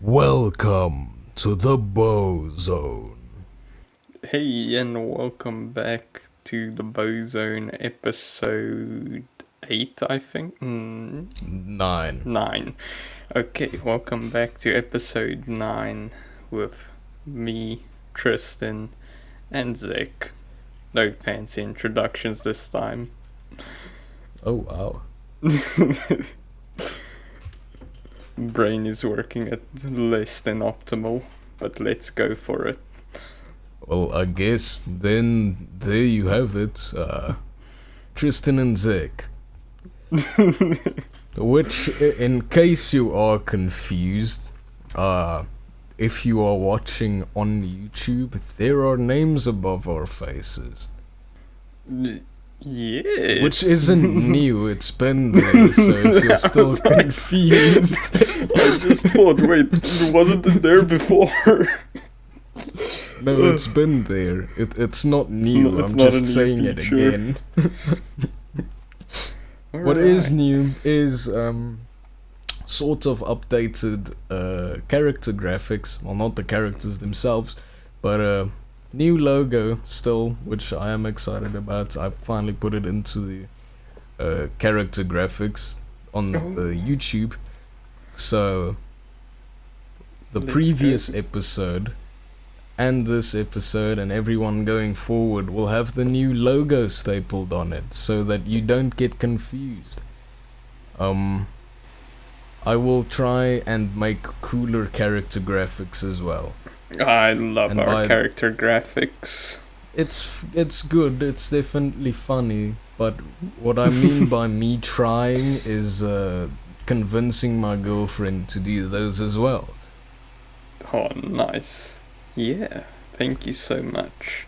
Welcome to the Bozone. Hey, and welcome back to the Bozone episode 8, I think? 9. 9. Okay, welcome back to episode 9 with me, Tristan, and Zek. No fancy introductions this time. Oh, wow. Brain is working at less than optimal, but let's go for it. Well, I guess then there you have it. Tristan and Zek. Which, in case you are confused, if you are watching on YouTube, there are names above our faces. Yes. Which isn't new, it's been there, so if you're still confused... I just thought, wait, wasn't it there before? No, it's been there. It's not new, I'm just saying it again. What is new is sort of updated character graphics. Well, not the characters themselves, but new logo still, which I am excited about. I finally put it into the character graphics on the YouTube. So the previous episode and this episode and everyone going forward will have the new logo stapled on it so that you don't get confused. I will try and make cooler character graphics as well. I love our character graphics. It's good, it's definitely funny, but what I mean by me trying is convincing my girlfriend to do those as well. Oh, nice. Yeah, thank you so much.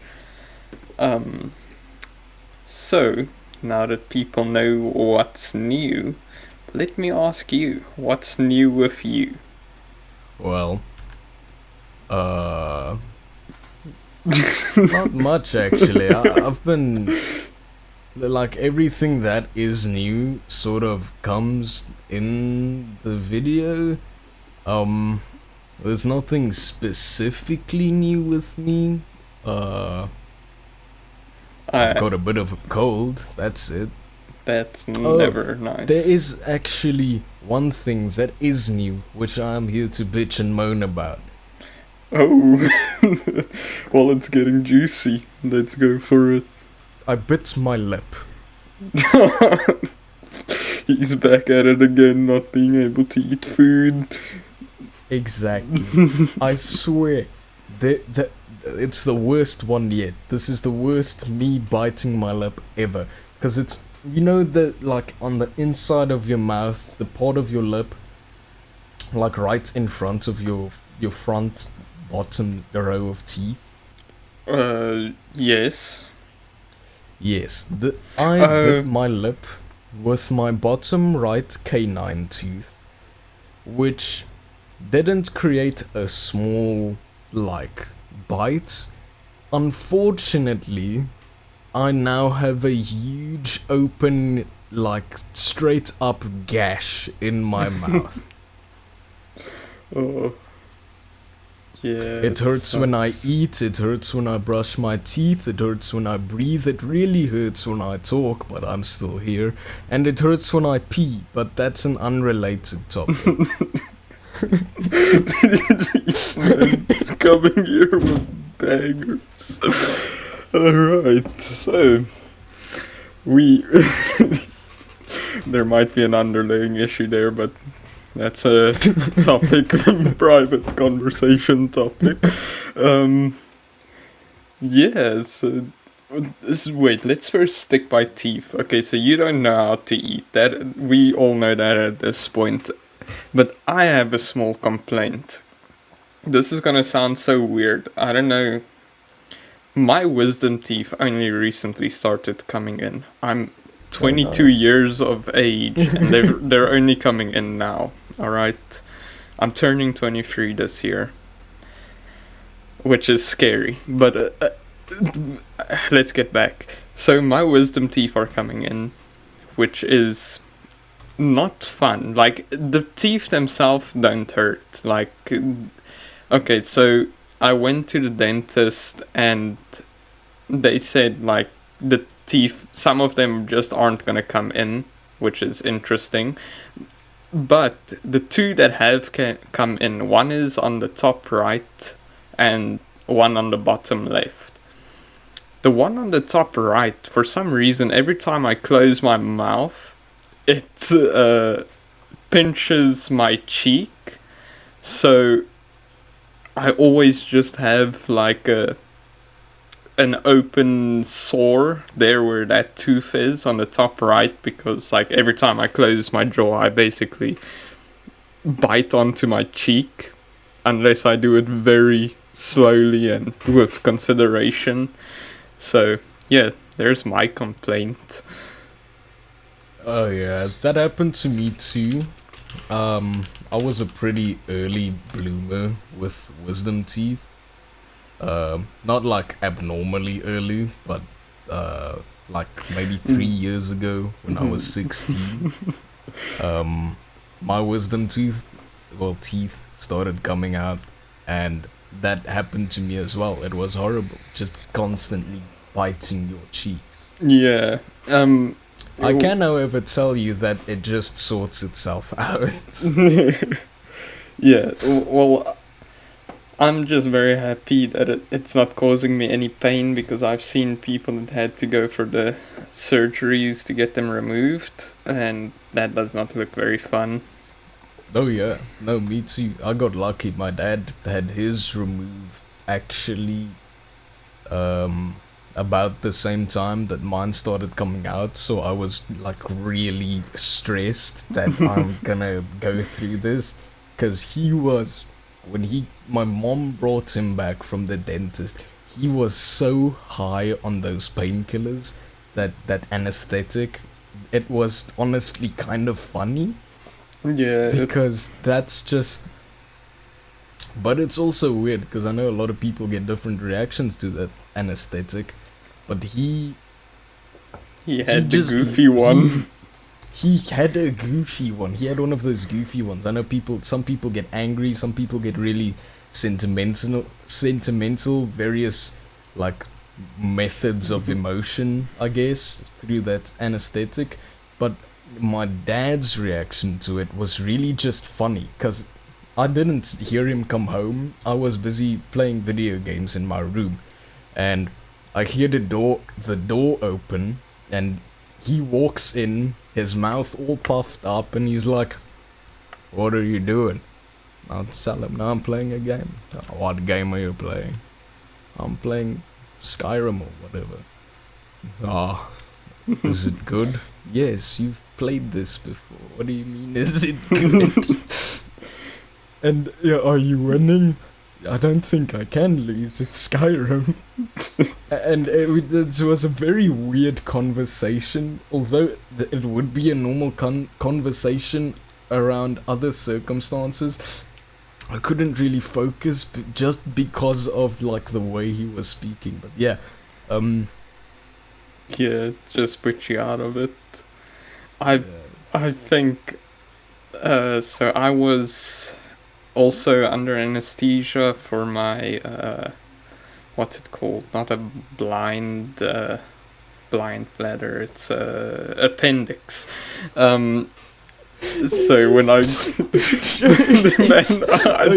So, now that people know what's new, let me ask you, what's new with you? Well, not much actually. I've been, like, everything that is new sort of comes in the video. There's nothing specifically new with me. I've got a bit of a cold, that's it. That's never nice. There is actually one thing that is new, which I'm here to bitch and moan about. Oh, well, it's getting juicy. Let's go for it. I bit my lip. He's back at it again, not being able to eat food. Exactly. I swear, it's the worst one yet. This is the worst me biting my lip ever. Because it's, you know, like, on the inside of your mouth, the part of your lip, like right in front of your front bottom row of teeth. Yes. Yes, I bit my lip with my bottom right canine tooth, which didn't create a small, like, bite. Unfortunately, I now have a huge open, like, straight up gash in my mouth. Oh. Yeah. It hurts when I eat, it hurts when I brush my teeth, it hurts when I breathe, it really hurts when I talk, but I'm still here. And it hurts when I pee, but that's an unrelated topic. It's coming here with bangers. Alright, so there might be an underlying issue there, but that's a topic, private conversation topic. Wait, let's first stick by teeth. Okay, so you don't know how to eat. That we all know that at this point. But I have a small complaint. This is gonna sound so weird. I don't know. My wisdom teeth only recently started coming in. I'm 22 years of age, and they're only coming in now. All right, I'm turning 23 this year, which is scary. But let's get back. So my wisdom teeth are coming in, which is not fun. Like, the teeth themselves don't hurt. Like, okay, so I went to the dentist and they said, like, the teeth, some of them just aren't gonna come in, which is interesting. But the two that have come in, one is on the top right and one on the bottom left. The one on the top right, for some reason, every time I close my mouth, it pinches my cheek. So I always just have like an open sore there where that tooth is on the top right, because like every time I close my jaw, I basically bite onto my cheek, unless I do it very slowly and with consideration. So yeah, there's my complaint. Oh yeah, that happened to me too. I was a pretty early bloomer with wisdom teeth. Not like abnormally early, but like maybe 3 years ago when I was 16. My wisdom teeth started coming out, and that happened to me as well. It was horrible, just constantly biting your cheeks. Yeah. I can, however, tell you that it just sorts itself out. Yeah. Well, I'm just very happy that it's not causing me any pain, because I've seen people that had to go for the surgeries to get them removed, and that does not look very fun. Oh yeah, no, me too. I got lucky. My dad had his removed actually about the same time that mine started coming out, so I was like really stressed that I'm gonna go through this, because my mom brought him back from the dentist, he was so high on those painkillers, that anesthetic, it was honestly kind of funny. Yeah. Because that's just... But it's also weird, because I know a lot of people get different reactions to that anesthetic, but he had the goofy one. He had a goofy one. He had one of those goofy ones. I know some people get angry, some people get really sentimental, various like methods of emotion, I guess, through that anesthetic. But my dad's reaction to it was really just funny, because I didn't hear him come home. I was busy playing video games in my room, and I hear the door open, and he walks in, his mouth all puffed up, and he's like, "What are you doing?" I'll tell him, "No, I'm playing a game." "What game are you playing?" "I'm playing Skyrim or whatever." "Ah, is it good?" "Yes, you've played this before. What do you mean, is it good?" "And yeah, are you winning?" "I don't think I can lose, it's Skyrim." And it was a very weird conversation, although it would be a normal conversation around other circumstances. I couldn't really focus just because of like the way he was speaking. But yeah, yeah, just put you out of it. I think so I was also under anesthesia for my what's it called? Not a blind bladder. It's appendix. So when I I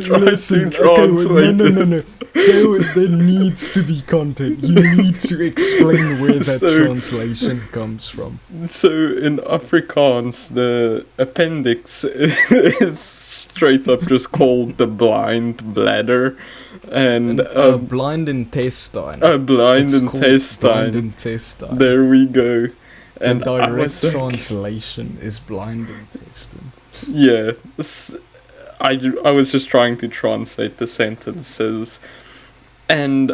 tried to translate. No. There needs to be content. You need to explain where that translation comes from. So in Afrikaans, the appendix is straight up just called the blind bladder. And blind intestine. Blind intestine. There we go. And the direct translation is blind intestine. Yeah, I was just trying to translate the sentences, and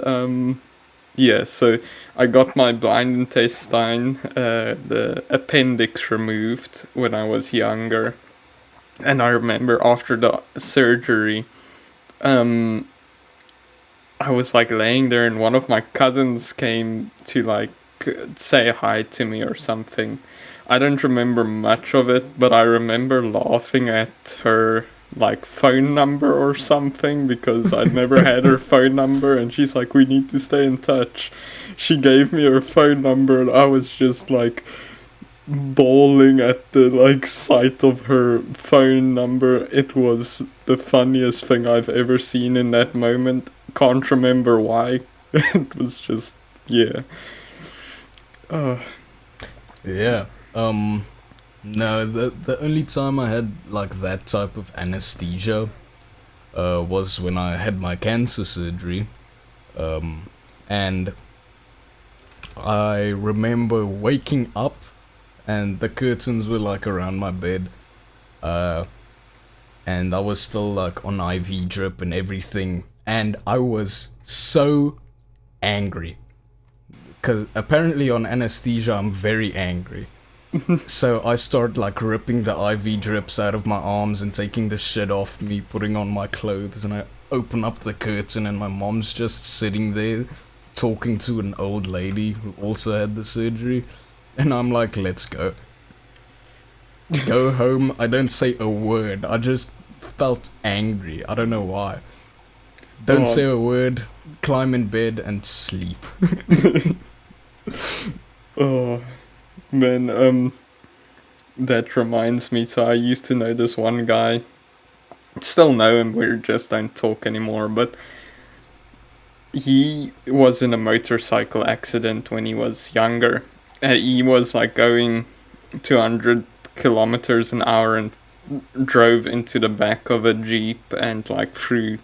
yeah. So I got my blind intestine, the appendix removed when I was younger, and I remember after the surgery, I was like laying there, and one of my cousins came to like say hi to me or something. I don't remember much of it, but I remember laughing at her like phone number or something because I'd never had her phone number, and she's like, "We need to stay in touch." She gave me her phone number, and I was just like bawling at the like sight of her phone number. It was the funniest thing I've ever seen in that moment. Can't remember why. It was just, yeah. Yeah. No, the only time I had like that type of anesthesia was when I had my cancer surgery. And I remember waking up and the curtains were like around my bed. And I was still like on IV drip and everything. And I was so angry. Because apparently on anesthesia I'm very angry. So I start like ripping the IV drips out of my arms and taking the shit off me, putting on my clothes, and I open up the curtain and my mom's just sitting there talking to an old lady who also had the surgery, and I'm like, let's go. Go home. I don't say a word. I just felt angry. I don't know why. Don't say a word, climb in bed and sleep. Oh. Man, that reminds me, so I used to know this one guy, still know him, we just don't talk anymore, but he was in a motorcycle accident when he was younger. He was like going 200 kilometers an hour and drove into the back of a Jeep and like flew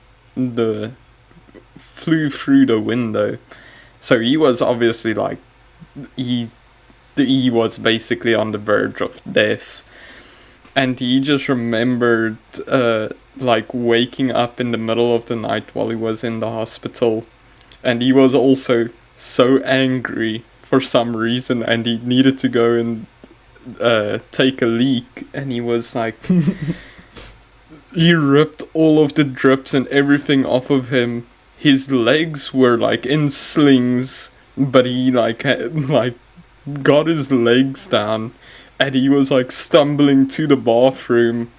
through the window. So he was obviously like, he was basically on the verge of death, and he just remembered like waking up in the middle of the night while he was in the hospital, and he was also so angry for some reason, and he needed to go and take a leak, and he was like he ripped all of the drips and everything off of him. His legs were like in slings, but he like got his legs down, and he was like stumbling to the bathroom,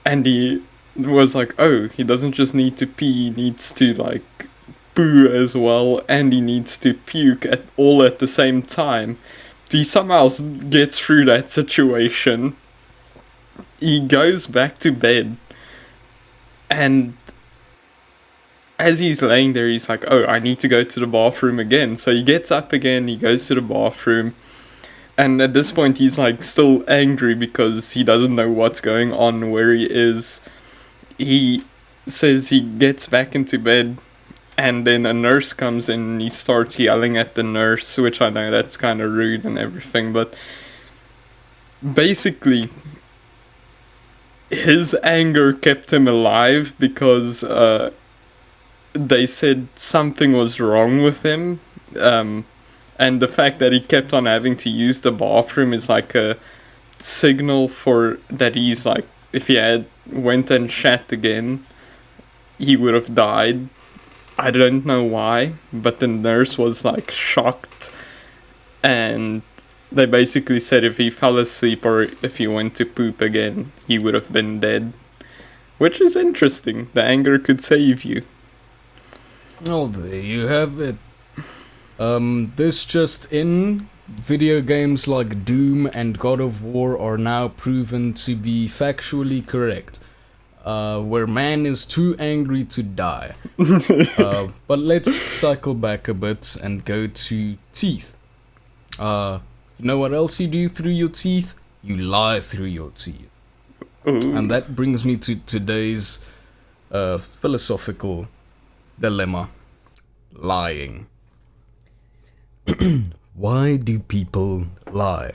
and he was like, oh, he doesn't just need to pee, he needs to like poo as well, and he needs to puke at the same time. He somehow gets through that situation. He goes back to bed, and as he's laying there, he's like, oh, I need to go to the bathroom again. So he gets up again, he goes to the bathroom. And at this point, he's like still angry because he doesn't know what's going on, where he is. He says he gets back into bed, and then a nurse comes in and he starts yelling at the nurse, which I know that's kind of rude and everything. But basically, his anger kept him alive because they said something was wrong with him, and the fact that he kept on having to use the bathroom is like a signal for that he's like, if he had went and shat again, he would have died. I don't know why, but the nurse was like shocked, and they basically said if he fell asleep or if he went to poop again, he would have been dead. Which is interesting. The anger could save you. Oh, there you have it. This just in, video games like Doom and God of War are now proven to be factually correct. Where man is too angry to die. But let's cycle back a bit and go to teeth. You know what else you do through your teeth? You lie through your teeth. Ooh. And that brings me to today's philosophical dilemma. Lying. Why do people lie?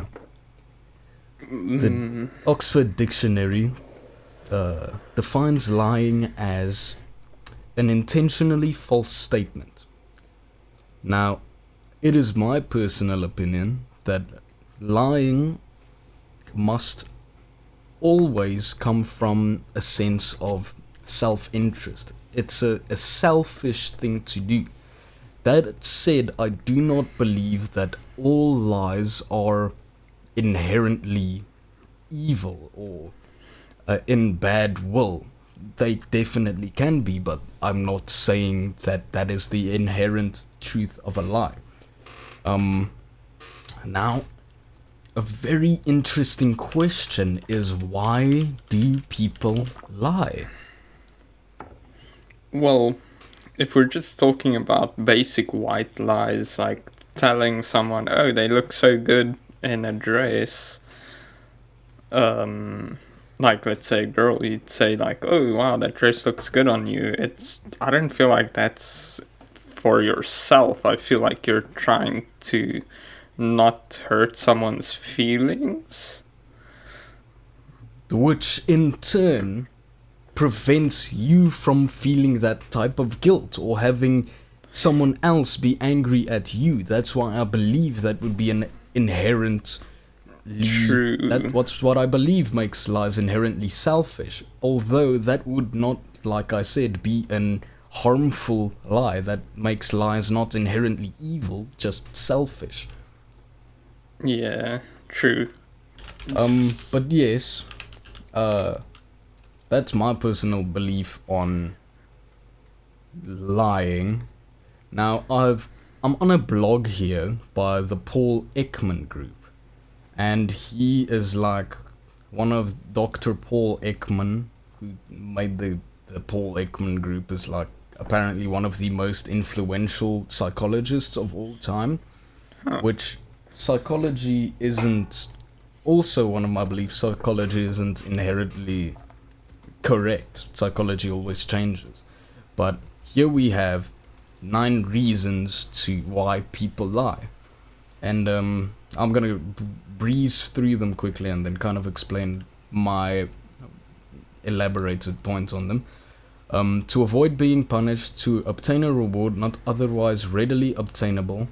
The Oxford Dictionary defines lying as an intentionally false statement. Now, it is my personal opinion that lying must always come from a sense of self-interest. It's a selfish thing to do. That said, I do not believe that all lies are inherently evil or in bad will. They definitely can be, but I'm not saying that that is the inherent truth of a lie. Now, a very interesting question is, why do people lie? Well, if we're just talking about basic white lies, like telling someone, oh, they look so good in a dress, like let's say a girl, you'd say like, oh wow, that dress looks good on you. I don't feel like that's for yourself. I feel like you're trying to not hurt someone's feelings. Which in turn prevents you from feeling that type of guilt or having someone else be angry at you. That's why I believe that would be an inherent. True. That's what I believe makes lies inherently selfish. Although that would not, like I said, be an harmful lie. That makes lies not inherently evil, just selfish. Yeah, true. But yes, that's my personal belief on lying. Now I'm on a blog here by the Paul Ekman Group, and he is like one of Dr. Paul Ekman, who made the Paul Ekman Group, is like apparently one of the most influential psychologists of all time, which psychology isn't, also one of my beliefs, psychology isn't inherently correct. Psychology always changes. But here we have 9 reasons to why people lie. And I'm gonna breeze through them quickly and then kind of explain my elaborated points on them. To avoid being punished, to obtain a reward not otherwise readily obtainable,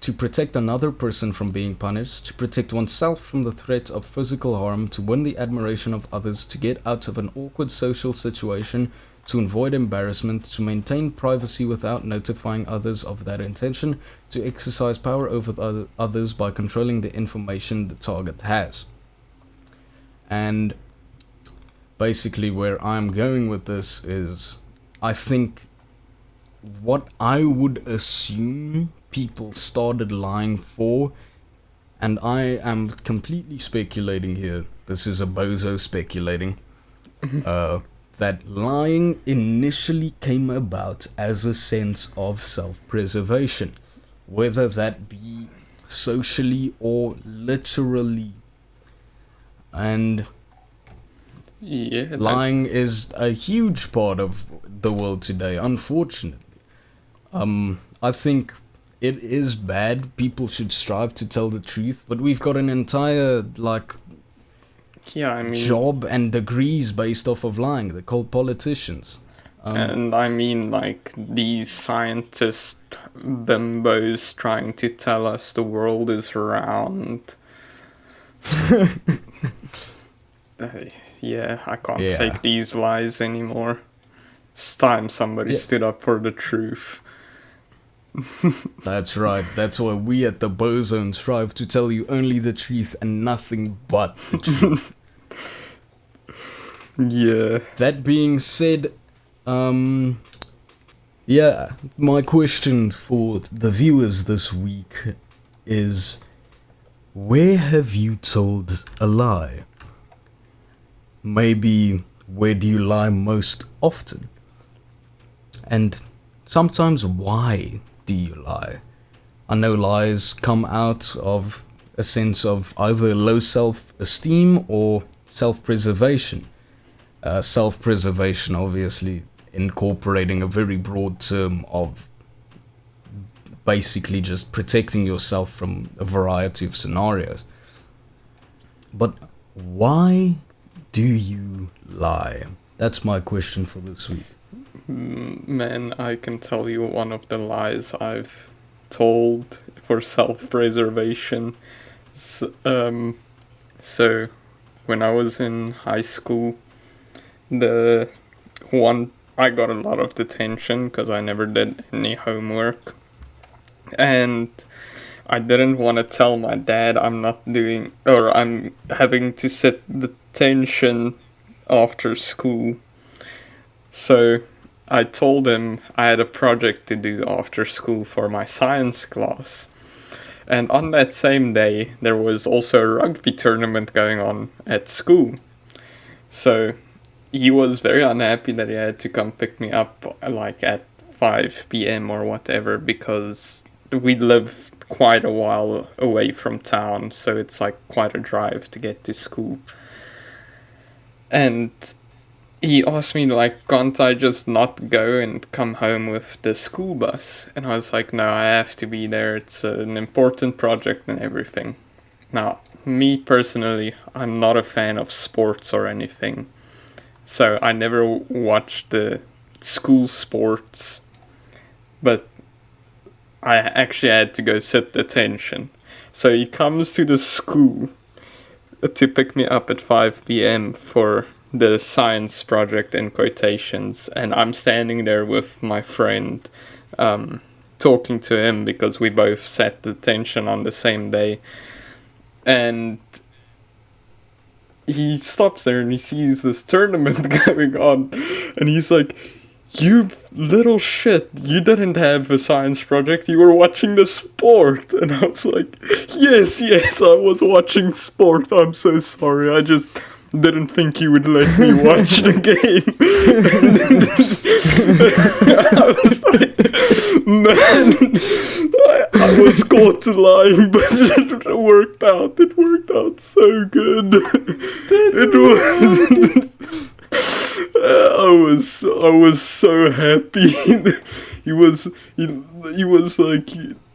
to protect another person from being punished, to protect oneself from the threat of physical harm, to win the admiration of others, to get out of an awkward social situation, to avoid embarrassment, to maintain privacy without notifying others of that intention, to exercise power over others by controlling the information the target has. And basically where I'm going with this is, I think what I would assume people started lying for, and I am completely speculating here, this is a bozo speculating, that lying initially came about as a sense of self-preservation, whether that be socially or literally. And yeah, lying is a huge part of the world today, unfortunately. I think it is bad. People should strive to tell the truth, but we've got an entire job and degrees based off of lying. They're called politicians. And I mean, like, these scientist bimbos trying to tell us the world is round. Yeah, I can't take these lies anymore. It's time somebody stood up for the truth. That's right. That's why we at the Bozone strive to tell you only the truth and nothing but the truth. Yeah. That being said, my question for the viewers this week is, where have you told a lie? Maybe, where do you lie most often? And sometimes, why do you lie? I know lies come out of a sense of either low self-esteem or self-preservation. Self-preservation obviously incorporating a very broad term of basically just protecting yourself from a variety of scenarios. But why do you lie? That's my question for this week. Man, I can tell you one of the lies I've told for self-preservation. So when I was in high school, I got a lot of detention because I never did any homework. And I didn't want to tell my dad I'm not doing, or I'm having to sit detention after school. So I told him I had a project to do after school for my science class. And on that same day, there was also a rugby tournament going on at school. So he was very unhappy that he had to come pick me up like at 5 p.m. or whatever, because we live quite a while away from town, so it's like quite a drive to get to school. And he asked me, like, can't I just not go and come home with the school bus? And I was like, no, I have to be there. It's an important project and everything. Now, me personally, I'm not a fan of sports or anything. So I never watched the school sports. But I actually had to go sit detention. So he comes to the school to pick me up at 5 p.m. for the science project in quotations, and I'm standing there with my friend, talking to him because we both sat detention on the same day. And he stops there and he sees this tournament going on, and he's like, you little shit, you didn't have a science project, you were watching the sport. And I was like, yes, I was watching sport, I'm so sorry, I just didn't think you would let me watch the game. I was like, man, I was caught lying, but it worked out so good. It was... I was so happy. he was like,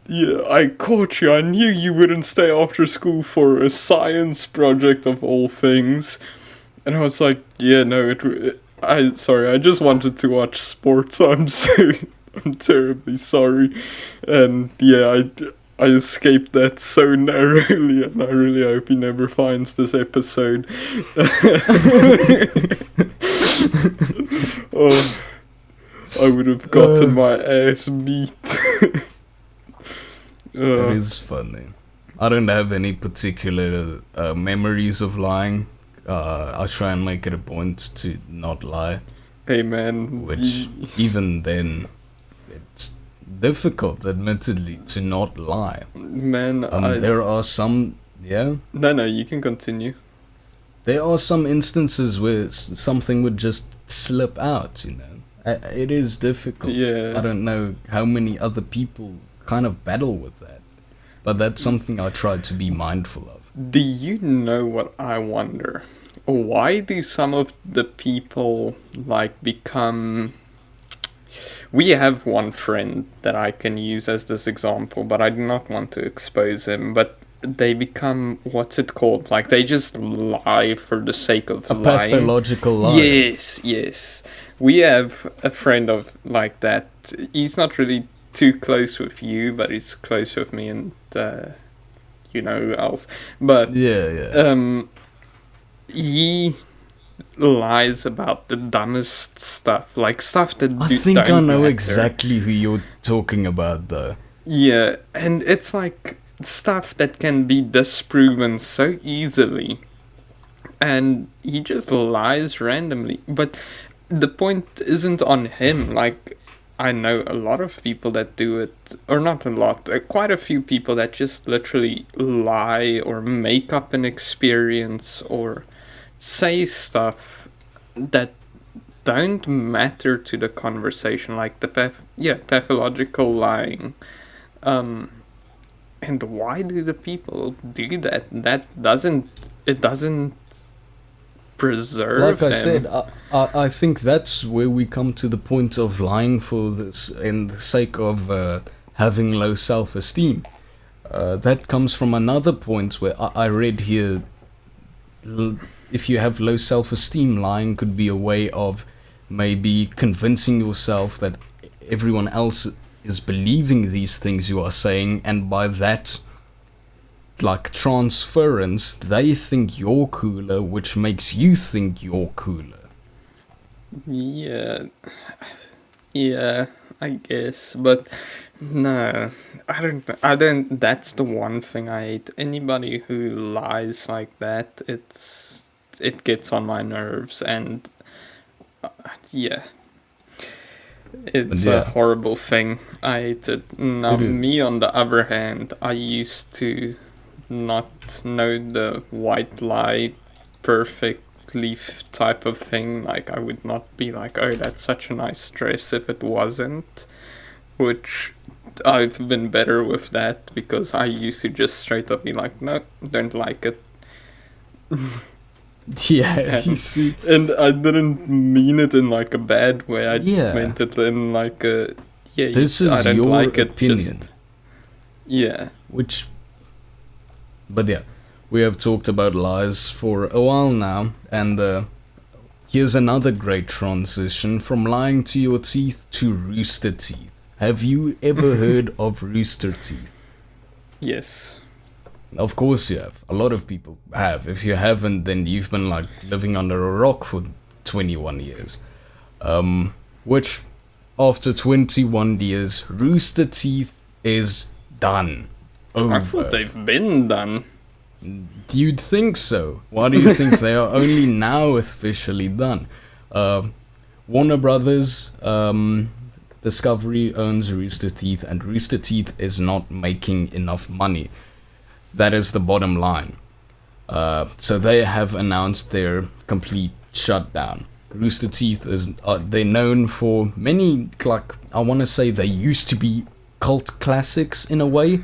yeah, I caught you. I knew you wouldn't stay after school for a science project of all things. And I was like, yeah, no, I just wanted to watch sports. I'm terribly sorry. And yeah, I escaped that so narrowly, and I really hope he never finds this episode. Oh, I would have gotten my ass beat. That is funny. I don't have any particular memories of lying. I try and make it a point to not lie. Hey man. Which, even then, it's difficult, admittedly, to not lie. Man, there are some... Yeah? No, you can continue. There are some instances where something would just slip out, you know. It is difficult. Yeah. I don't know how many other people kind of battle with that. But that's something I try to be mindful of. Do you know what I wonder? Why do some of the people, like, become... We have one friend that I can use as this example, but I do not want to expose him, but they become, what's it called? Like, they just lie for the sake of lying. A pathological lie. Yes. We have a friend of like that. He's not really too close with you, but he's close with me and you know who else. But yeah. He lies about the dumbest stuff, like stuff that I think I know matter. exactly who you're talking about, though. Yeah, and it's like stuff that can be disproven so easily, and he just lies randomly. But the point isn't on him. Like, I know a lot of people that do it, or not a lot, quite a few people that just literally lie or make up an experience or say stuff that don't matter to the conversation, like the pathological lying. And why do the people do that? It doesn't preserve like them. I said, I think that's where we come to the point of lying for this in the sake of having low self-esteem. That comes from another point where I read here, if you have low self-esteem, lying could be a way of maybe convincing yourself that everyone else is believing these things you are saying, and by that, like transference, they think you're cooler, which makes you think you're cooler. Yeah, I guess, but no, I don't. That's the one thing I hate. Anybody who lies like that, it gets on my nerves, and yeah, it's a horrible thing. I hate it. Now, me on the other hand, I used to not know the white lie perfectly type of thing. Like, I would not be like, oh, that's such a nice dress if it wasn't. Which I've been better with that, because I used to just straight up be like, no, don't like it. Yeah, you see. And I didn't mean it in like a bad way. I meant it in like a, this is I don't your like opinion. It, just, yeah. But yeah, we have talked about lies for a while now, and here's another great transition from lying to your teeth to Rooster Teeth. Have you ever heard of Rooster Teeth? Yes. Of course you have. A lot of people have. If you haven't, then you've been like living under a rock for 21 years. Which, after 21 years, Rooster Teeth is done. Over. I thought they've been done. You'd think so. Why do you think they are only now officially done? Warner Brothers, Discovery owns Rooster Teeth, and Rooster Teeth is not making enough money. That is the bottom line. So they have announced their complete shutdown. Rooster Teeth is they're known for many, like, I want to say they used to be cult classics in a way.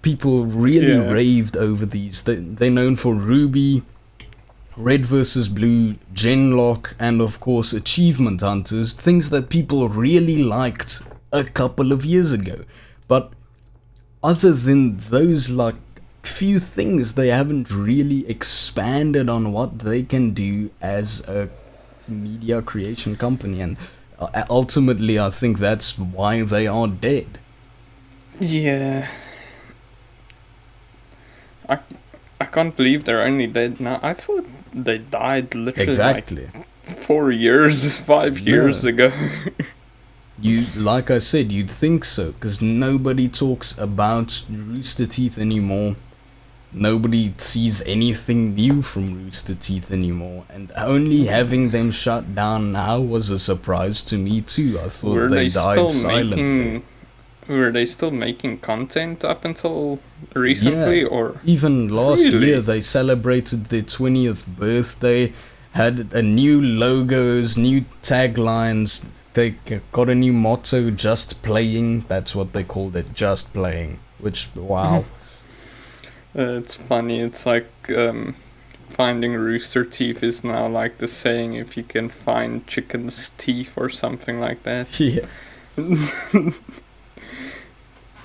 People really raved over these. They're known for Ruby, Red vs. Blue, Genlock, and of course Achievement Hunters, things that people really liked a couple of years ago. But other than those like few things, they haven't really expanded on what they can do as a media creation company, and ultimately I think that's why they are dead. Yeah. I can't believe they're only dead now. I thought they died literally like 4 years, 5 years ago. Like I said, you'd think so, because nobody talks about Rooster Teeth anymore. Nobody sees anything new from Rooster Teeth anymore, and only having them shut down now was a surprise to me too. I thought they died silently. Were they still making content up until recently, or even last year they celebrated their 20th birthday, had a new logos, new taglines. They got a new motto, "Just Playing." That's what they called it, "Just Playing." Which, wow. It's funny. It's like finding rooster teeth is now like the saying if you can find chicken's teeth or something like that. Yeah.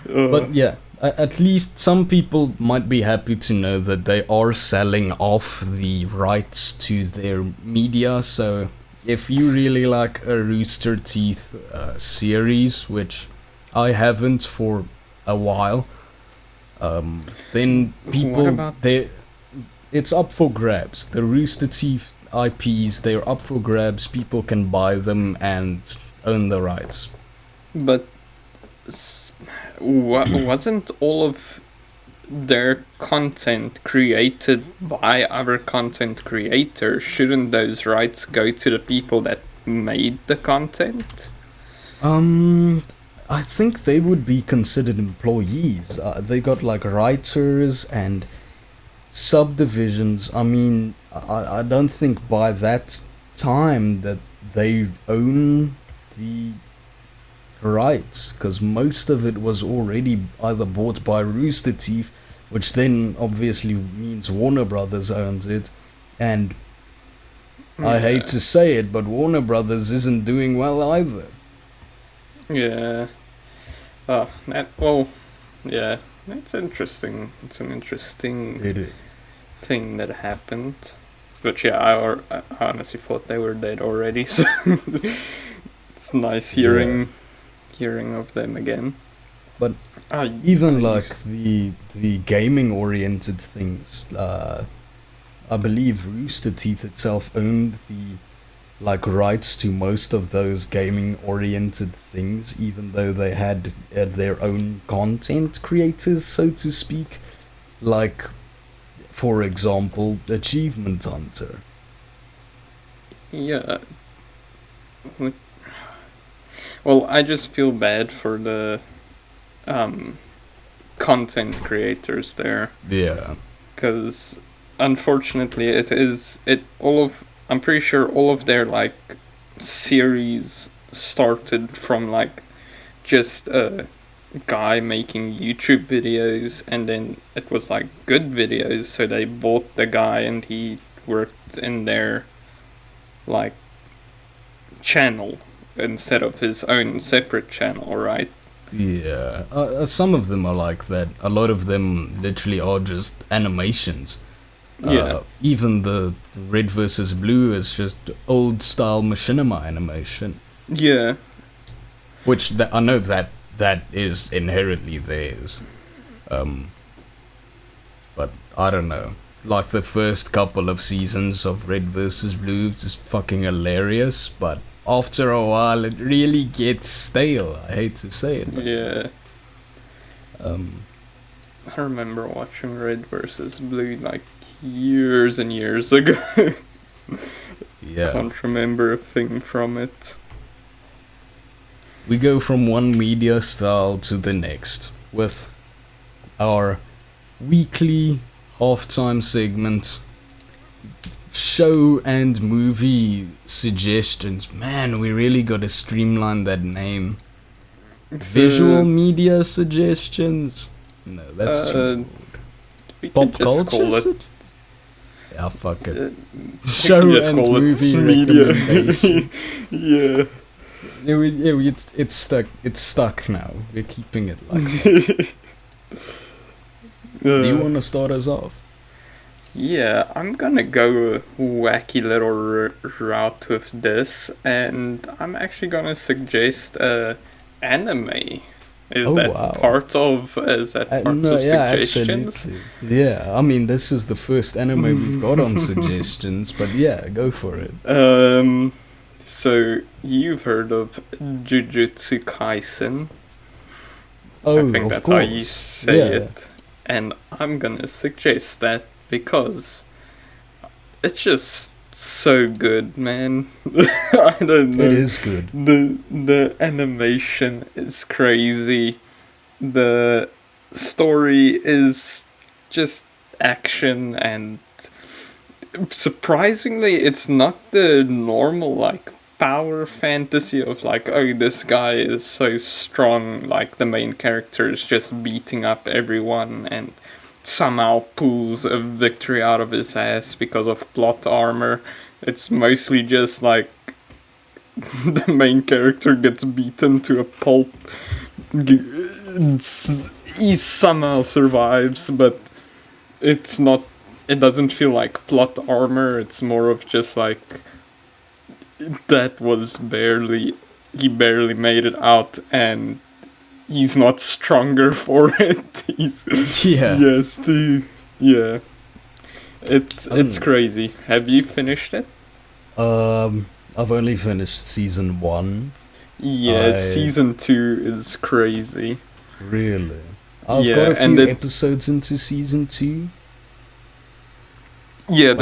But yeah, at least some people might be happy to know that they are selling off the rights to their media. So if you really like a Rooster Teeth series, which I haven't for a while, then people, it's up for grabs. The Rooster Teeth IPs, they're up for grabs. People can buy them and own the rights. But wasn't all of their content created by other content creators? Shouldn't those rights go to the people that made the content? I think they would be considered employees. They got like writers and subdivisions. I mean, I don't think by that time that they own the rights, because most of it was already either bought by Rooster Teeth, which then obviously means Warner Brothers owns it, and I hate to say it, but Warner Brothers isn't doing well either. Yeah. Yeah, it's interesting. It's an interesting thing that happened. But yeah, I honestly thought they were dead already, so it's nice hearing of them again. But even like the gaming oriented things, I believe Rooster Teeth itself owned the like rights to most of those gaming oriented things, even though they had their own content creators, so to speak. Like, for example, Achievement Hunter. Yeah. Well, I just feel bad for the content creators there. Yeah. Because unfortunately I'm pretty sure all of their like series started from like just a guy making YouTube videos, and then it was like good videos, so they bought the guy and he worked in their like channel instead of his own separate channel, right? Yeah, some of them are like that. A lot of them literally are just animations. Yeah. Even the Red versus Blue is just old style machinima animation, Yeah. which I know that is inherently theirs. But I don't know. Like the first couple of seasons of Red versus Blue is fucking hilarious, but after a while it really gets stale. I hate to say it. But, Yeah. um, I remember watching Red versus Blue like years and years ago. yeah. Can't remember a thing from it. We go from one media style to the next with our weekly halftime segment, show and movie suggestions. Man, we really gotta streamline that name. Visual media suggestions? No, that's too we pop could just culture. call it Yeah, fuck it. we Show can just and call it movie media. recommendation. Yeah. It's stuck. It's stuck now. We're keeping it like that. Do you want to start us off? Yeah, I'm gonna go a wacky little route with this, and I'm actually gonna suggest anime. Is that part of suggestions? Absolutely. Yeah, I mean, this is the first anime we've got on suggestions, but yeah, go for it. So you've heard of Jujutsu Kaisen? Oh, I think of that's course. how you say it. And I'm gonna suggest that because it's just so good, man. I don't know. It is good. The animation is crazy. The story is just action, and surprisingly it's not the normal like power fantasy of like, oh, this guy is so strong, like the main character is just beating up everyone and somehow pulls a victory out of his ass because of plot armor. It's mostly just like the main character gets beaten to a pulp. He somehow survives, but it doesn't feel like plot armor. It's more of just like he barely made it out, and he's not stronger for it. Yeah. It's crazy. Have you finished it? I've only finished season 1. Yeah, season 2 is crazy. Really? I've got a few episodes into season 2. Yeah,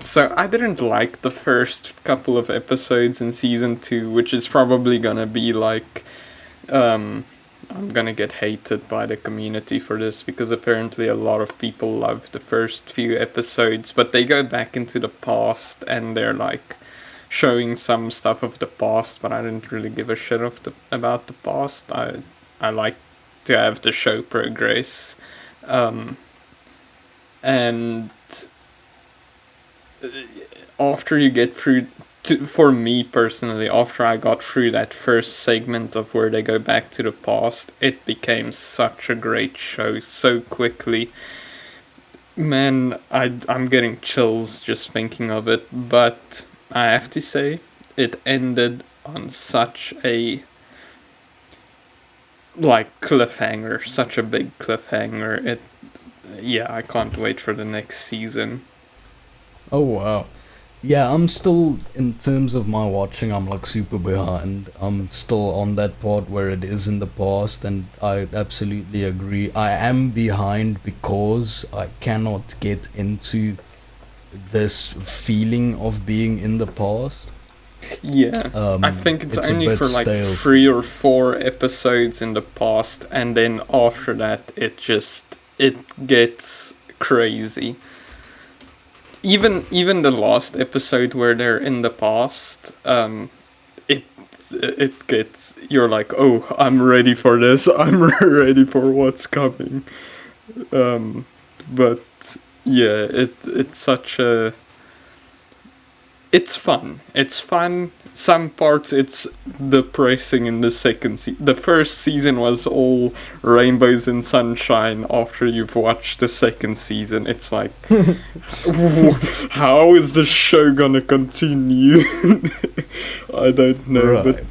so I didn't like the first couple of episodes in season 2, which is probably gonna be like, I'm gonna get hated by the community for this, because apparently a lot of people love the first few episodes, but they go back into the past and they're like showing some stuff of the past, but I didn't really give a shit about the past. I like to have the show progress. And after you get through, for me personally, after I got through that first segment of where they go back to the past, it became such a great show so quickly. Man, I'm getting chills just thinking of it, but I have to say, it ended on such a cliffhanger, such a big cliffhanger. I can't wait for the next season. Oh wow. Yeah, I'm still, in terms of my watching, I'm like super behind. I'm still on that part where it is in the past, and I absolutely agree. I am behind because I cannot get into this feeling of being in the past. Yeah, I think it's A only bit for like stale. 3 or 4 episodes in the past, and then after that, it gets crazy. Even the last episode where they're in the past, it it gets, you're like, oh, I'm ready for this. I'm ready for what's coming. But yeah, it's such a, it's fun. It's fun. Some parts it's depressing in the second season. The first season was all rainbows and sunshine. After you've watched the second season, it's like, how is the show gonna continue? I don't know, Right. but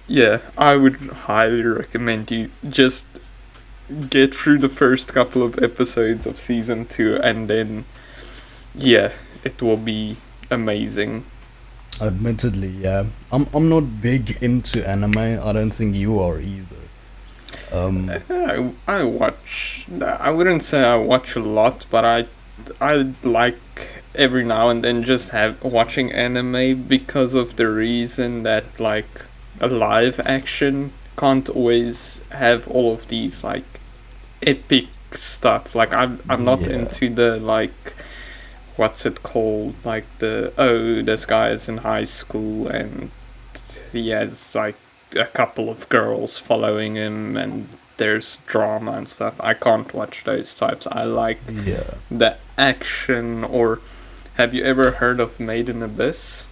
yeah, I would highly recommend you just get through the first couple of episodes of season 2, and then yeah, it will be amazing. Admittedly, yeah. I'm not big into anime. I don't think you are either. I watch. I wouldn't say I watch a lot, but I like every now and then just have watching anime because of the reason that like a live action can't always have all of these like epic stuff. Like I'm not Yeah. into the like, what's it called, like the, oh, this guy is in high school and he has like a couple of girls following him and there's drama and stuff. I can't watch those types. I like Yeah. the action. Or have you ever heard of Made in Abyss?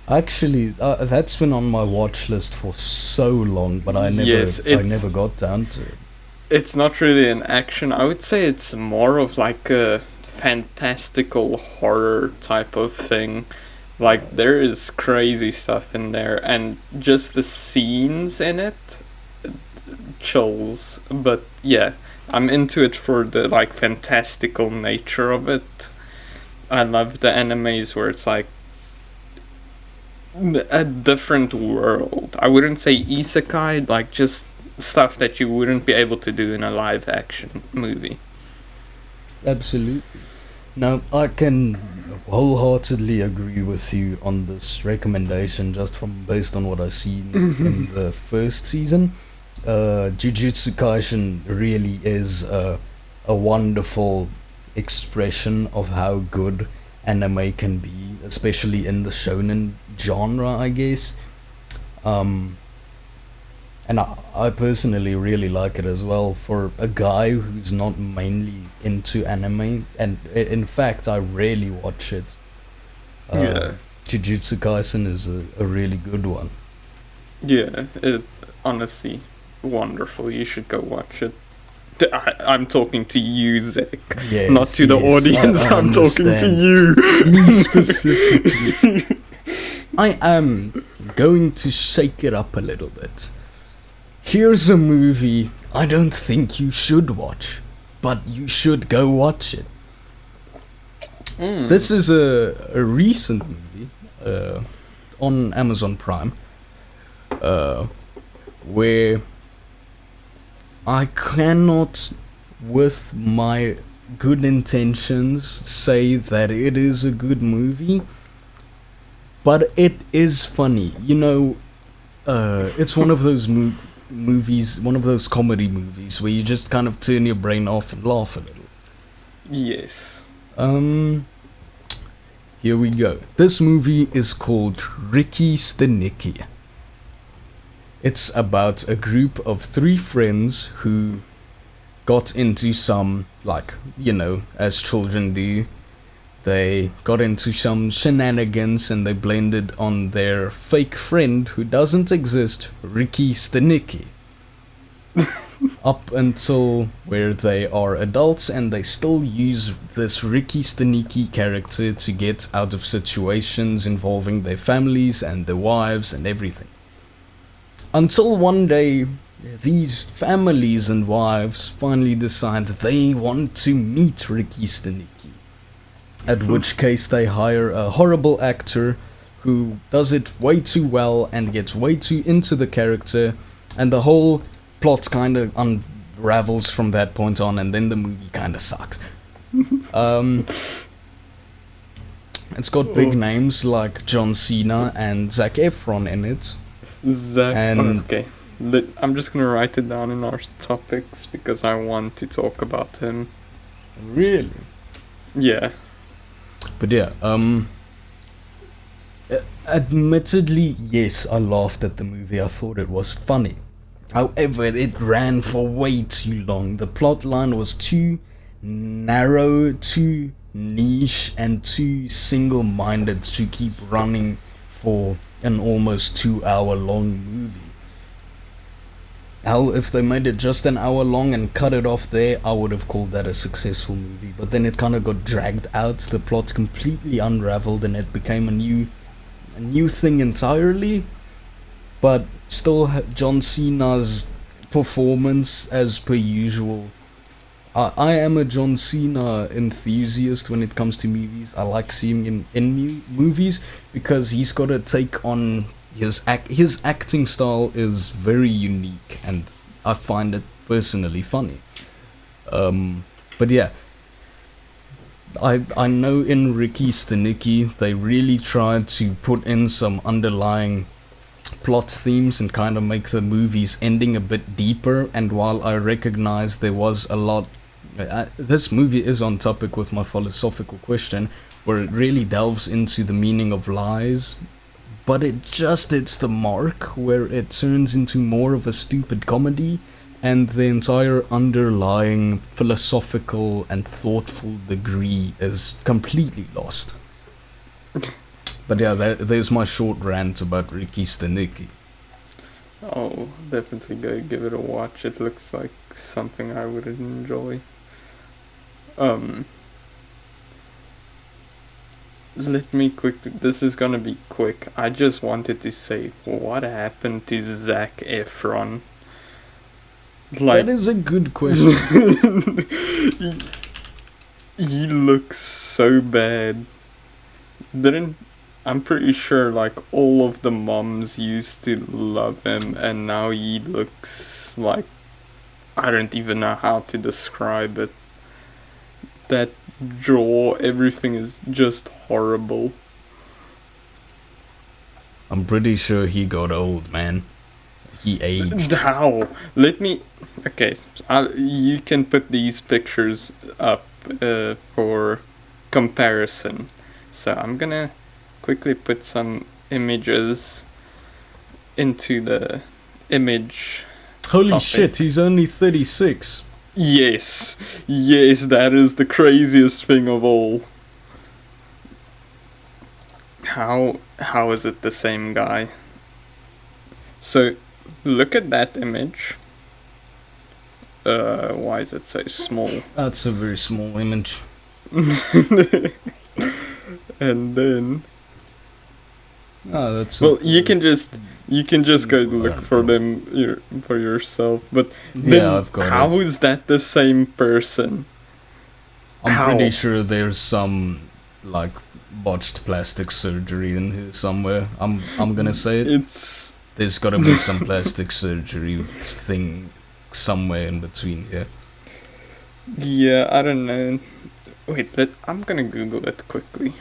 Actually, that's been on my watch list for so long, but I Yes, never got down to it. It's not really an action. I would say it's more of like a fantastical horror type of thing. Like there is crazy stuff in there, and just the scenes in it, chills. But yeah, I'm into it for the like fantastical nature of it. I love the animes where it's like a different world. I wouldn't say isekai, like just stuff that you wouldn't be able to do in a live action movie. Absolutely. Now, I can wholeheartedly agree with you on this recommendation just from based on what I seen in the first season. Jujutsu Kaisen really is a wonderful expression of how good anime can be, especially in the shonen genre, I guess. Um, and I personally really like it as well for a guy who's not mainly into anime, and in fact, I rarely watch it. Yeah. Jujutsu Kaisen is a really good one. Yeah, it honestly wonderful. You should go watch it. I'm talking to you, Zach, Yes, not to the yes, audience. I I'm talking to understand. you. Me specifically. I am going to shake it up a little bit. Here's a movie I don't think you should watch, but you should go watch it. This is a recent movie on Amazon Prime where I cannot, with my good intentions, say that it is a good movie, but it is funny. You know, it's one of those movies, one of those comedy movies where you just kind of turn your brain off and laugh a little. Yes. Here we go. This movie is called Ricky Stenicki. It's about a group of 3 friends who got into some, like, you know, as children do. They got into some shenanigans and they blamed it on their fake friend who doesn't exist, Ricky Stenicki. Up until where they are adults and they still use this Ricky Stenicki character to get out of situations involving their families and their wives and everything. Until one day, these families and wives finally decide they want to meet Ricky Stenicki. At which case they hire a horrible actor who does it way too well and gets way too into the character, and the whole plot kind of unravels from that point on, and then the movie kind of sucks. It's got big names like John Cena and Zac Efron in it. Okay. I'm just gonna write it down in our topics because I want to talk about him. Really? Yeah. But yeah, admittedly, yes, I laughed at the movie. I thought it was funny. However, it ran for way too long. The plot line was too narrow, too niche, and too single-minded to keep running for an almost 2-hour long movie. Hell, if they made it just an hour long and cut it off there, I would have called that a successful movie. But then it kind of got dragged out, the plot completely unraveled, and it became a new thing entirely. But still, John Cena's performance, as per usual. I am a John Cena enthusiast when it comes to movies. I like seeing him in movies because he's got a take on his acting style is very unique, and I find it personally funny. But yeah, I know in Ricky Stenicki they really tried to put in some underlying plot themes and kind of make the movie's ending a bit deeper. And while I recognize there was a lot, this movie is on topic with my philosophical question, where it really delves into the meaning of lies, but it just hits the mark where it turns into more of a stupid comedy, and the entire underlying philosophical and thoughtful degree is completely lost. But yeah, there's my short rant about Ricky Stenicki. Oh, definitely go give it a watch. It looks like something I would enjoy. Let me quickly. This is gonna be quick. I just wanted to say, what happened to Zac Efron? That is a good question. he looks so bad. I'm pretty sure like all of the moms used to love him, and now he looks like, I don't even know how to describe it. That jaw, everything is just horrible. I'm pretty sure he got old, man. He aged. How? Let me. Okay, you can put these pictures up for comparison. So I'm gonna quickly put some images into the image. Holy topic. shit, he's only 36. Yes, that is the craziest thing of all. How is it the same guy? So, look at that image. Why is it so small? That's a very small image. And then, that's well, you can just go look for them for yourself. But then, yeah, I've got how it. is that the same person? I'm pretty sure there's some like botched plastic surgery in here somewhere. I'm gonna say it. There's gotta be some plastic surgery thing somewhere in between here. Yeah, I don't know. Wait, I'm gonna Google it quickly.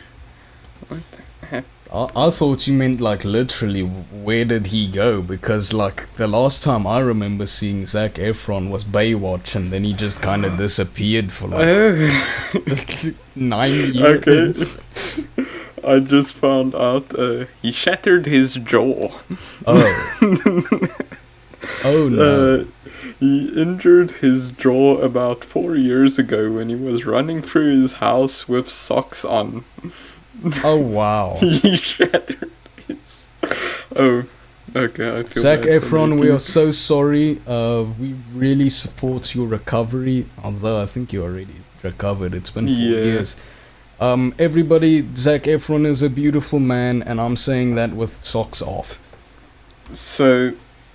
What the heck? I thought you meant like literally where did he go, because like the last time I remember seeing Zac Efron was Baywatch, and then he just kind of disappeared for like 9 years. Okay. I just found out he shattered his jaw. Oh. Oh no. He injured his jaw about 4 years ago when he was running through his house with socks on. Oh wow. He shattered his... Oh, okay, I feel Zac bad for Efron, we making- are so sorry. We really support your recovery, although I think you already recovered. It's been 4 years. Everybody, Zac Efron is a beautiful man, and I'm saying that with socks off. So,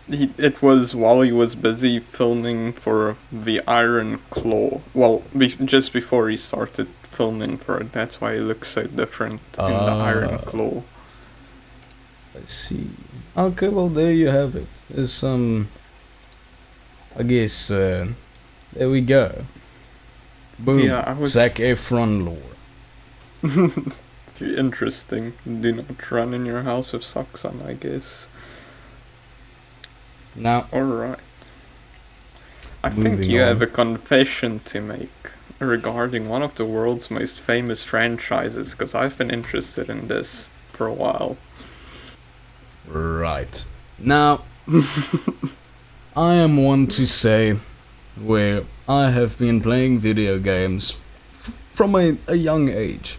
it was while he was busy filming for The Iron Claw. Well, just before he started filming for it. That's why it looks so different in the Iron Claw. I see. Okay, well, there you have it. There's some... I guess, there we go. Boom. Yeah, Zac Efron lore. Interesting. Do not run in your house with socks on, I guess. Now, Alright. I think you have a confession to make regarding one of the world's most famous franchises, because I've been interested in this for a while. right. Now, I am one to say where I have been playing video games from a young age.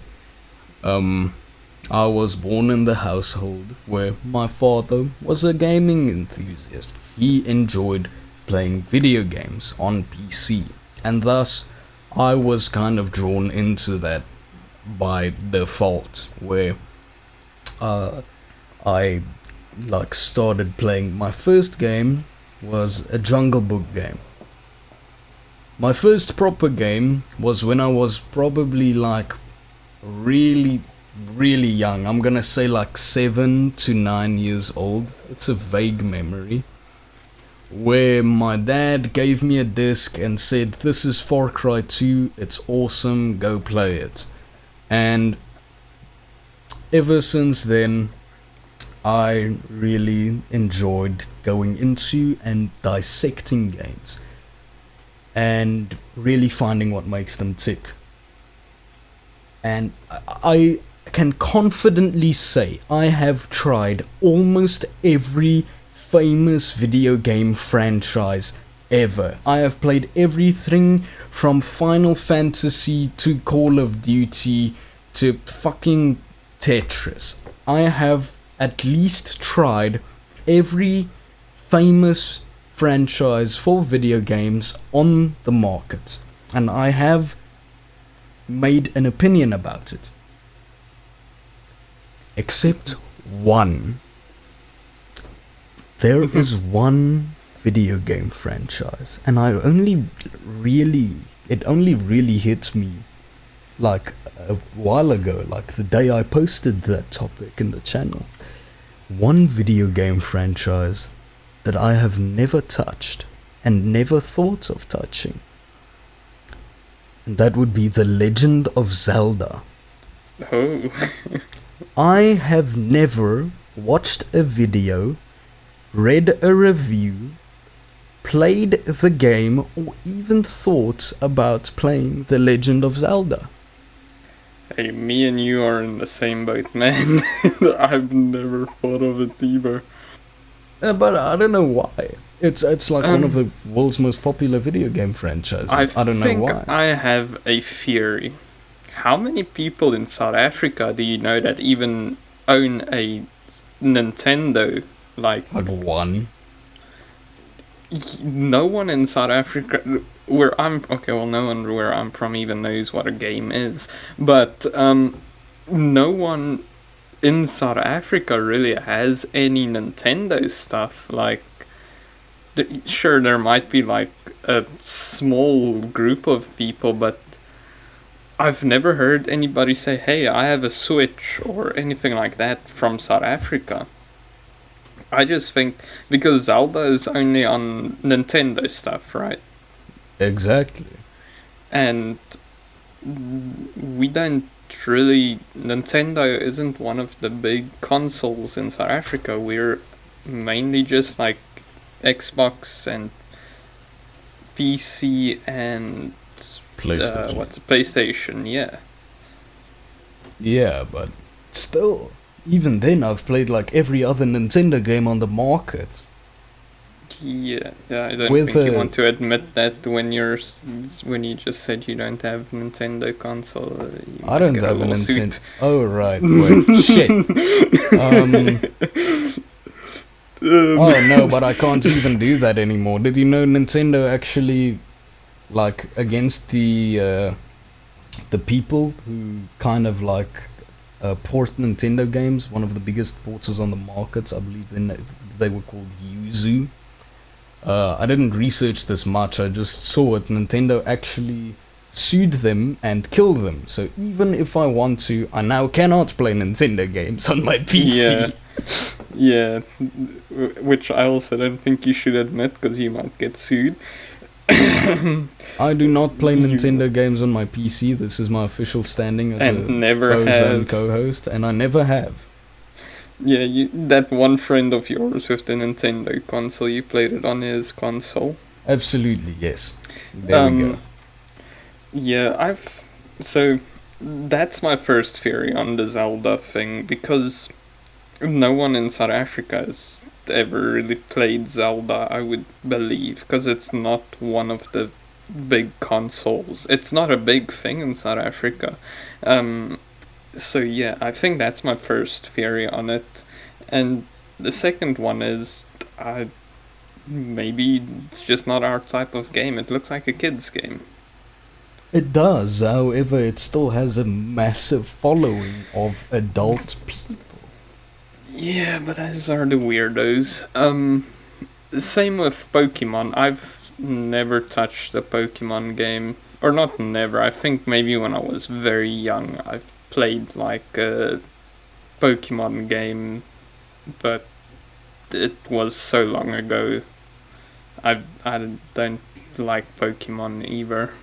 I was born in the household where my father was a gaming enthusiast. He enjoyed playing video games on PC, and thus I was kind of drawn into that by default, where I started playing. My first game was a Jungle Book game. My first proper game was when I was probably really young. I'm gonna say 7 to 9 years old. It's a vague memory. Where my dad gave me a disc and said, "This is Far Cry 2, it's awesome, go play it." And ever since then, I really enjoyed going into and dissecting games and really finding what makes them tick. And I can confidently say I have tried almost every famous video game franchise ever. I have played everything from Final Fantasy to Call of Duty to fucking Tetris. I have at least tried every famous franchise for video games on the market, and I have made an opinion about it. Except one. There is one video game franchise, and it only really hit me a while ago, the day I posted that topic in the channel. One video game franchise that I have never touched and never thought of touching, and that would be The Legend of Zelda. Oh. I have never watched a video, read a review, played the game, or even thought about playing The Legend of Zelda. Hey, me and you are in the same boat, man. I've never thought of it either. But I don't know why. It's one of the world's most popular video game franchises. I don't know why. I have a theory. How many people in South Africa do you know that even own a Nintendo? Like one? No one in South Africa no one where I'm from even knows what a game is. But no one in South Africa really has any Nintendo stuff. Sure, there might be a small group of people, but I've never heard anybody say, "Hey, I have a Switch," or anything like that from South Africa. I just think because Zelda is only on Nintendo stuff, right? Exactly. And we don't really... Nintendo isn't one of the big consoles in South Africa. We're mainly just Xbox and PC and... PlayStation. PlayStation, yeah. Yeah, but still... Even then, I've played every other Nintendo game on the market. Yeah, I don't think you want to admit that when you just said you don't have a Nintendo console. I don't have a Nintendo. Oh right, wait, shit. Oh no, but I can't even do that anymore. Did you know Nintendo actually, against the people who kind of port Nintendo games, one of the biggest porters on the market, I believe they were called Yuzu. I didn't research this much, I just saw it. Nintendo actually sued them and kill them. So even if I want to, I now cannot play Nintendo games on my PC. Yeah, which I also don't think you should admit because you might get sued. I do not play Nintendo games on my PC. This is my official standing as a Bozone co-host, and I never have. Yeah, that one friend of yours with the Nintendo console, you played it on his console. Absolutely, yes. There we go. Yeah, so that's my first theory on the Zelda thing, because no one in South Africa has ever really played Zelda, I would believe, because it's not one of the big consoles. It's not a big thing in South Africa. So yeah, I think that's my first theory on it. And the second one is, maybe it's just not our type of game. It looks like a kid's game. It does, however, it still has a massive following of adult people. Yeah, but those are the weirdos. Same with Pokemon. I've never touched a Pokemon game. Or not never, I think maybe when I was very young I've played like a Pokemon game, but it was so long ago. I don't like Pokemon either.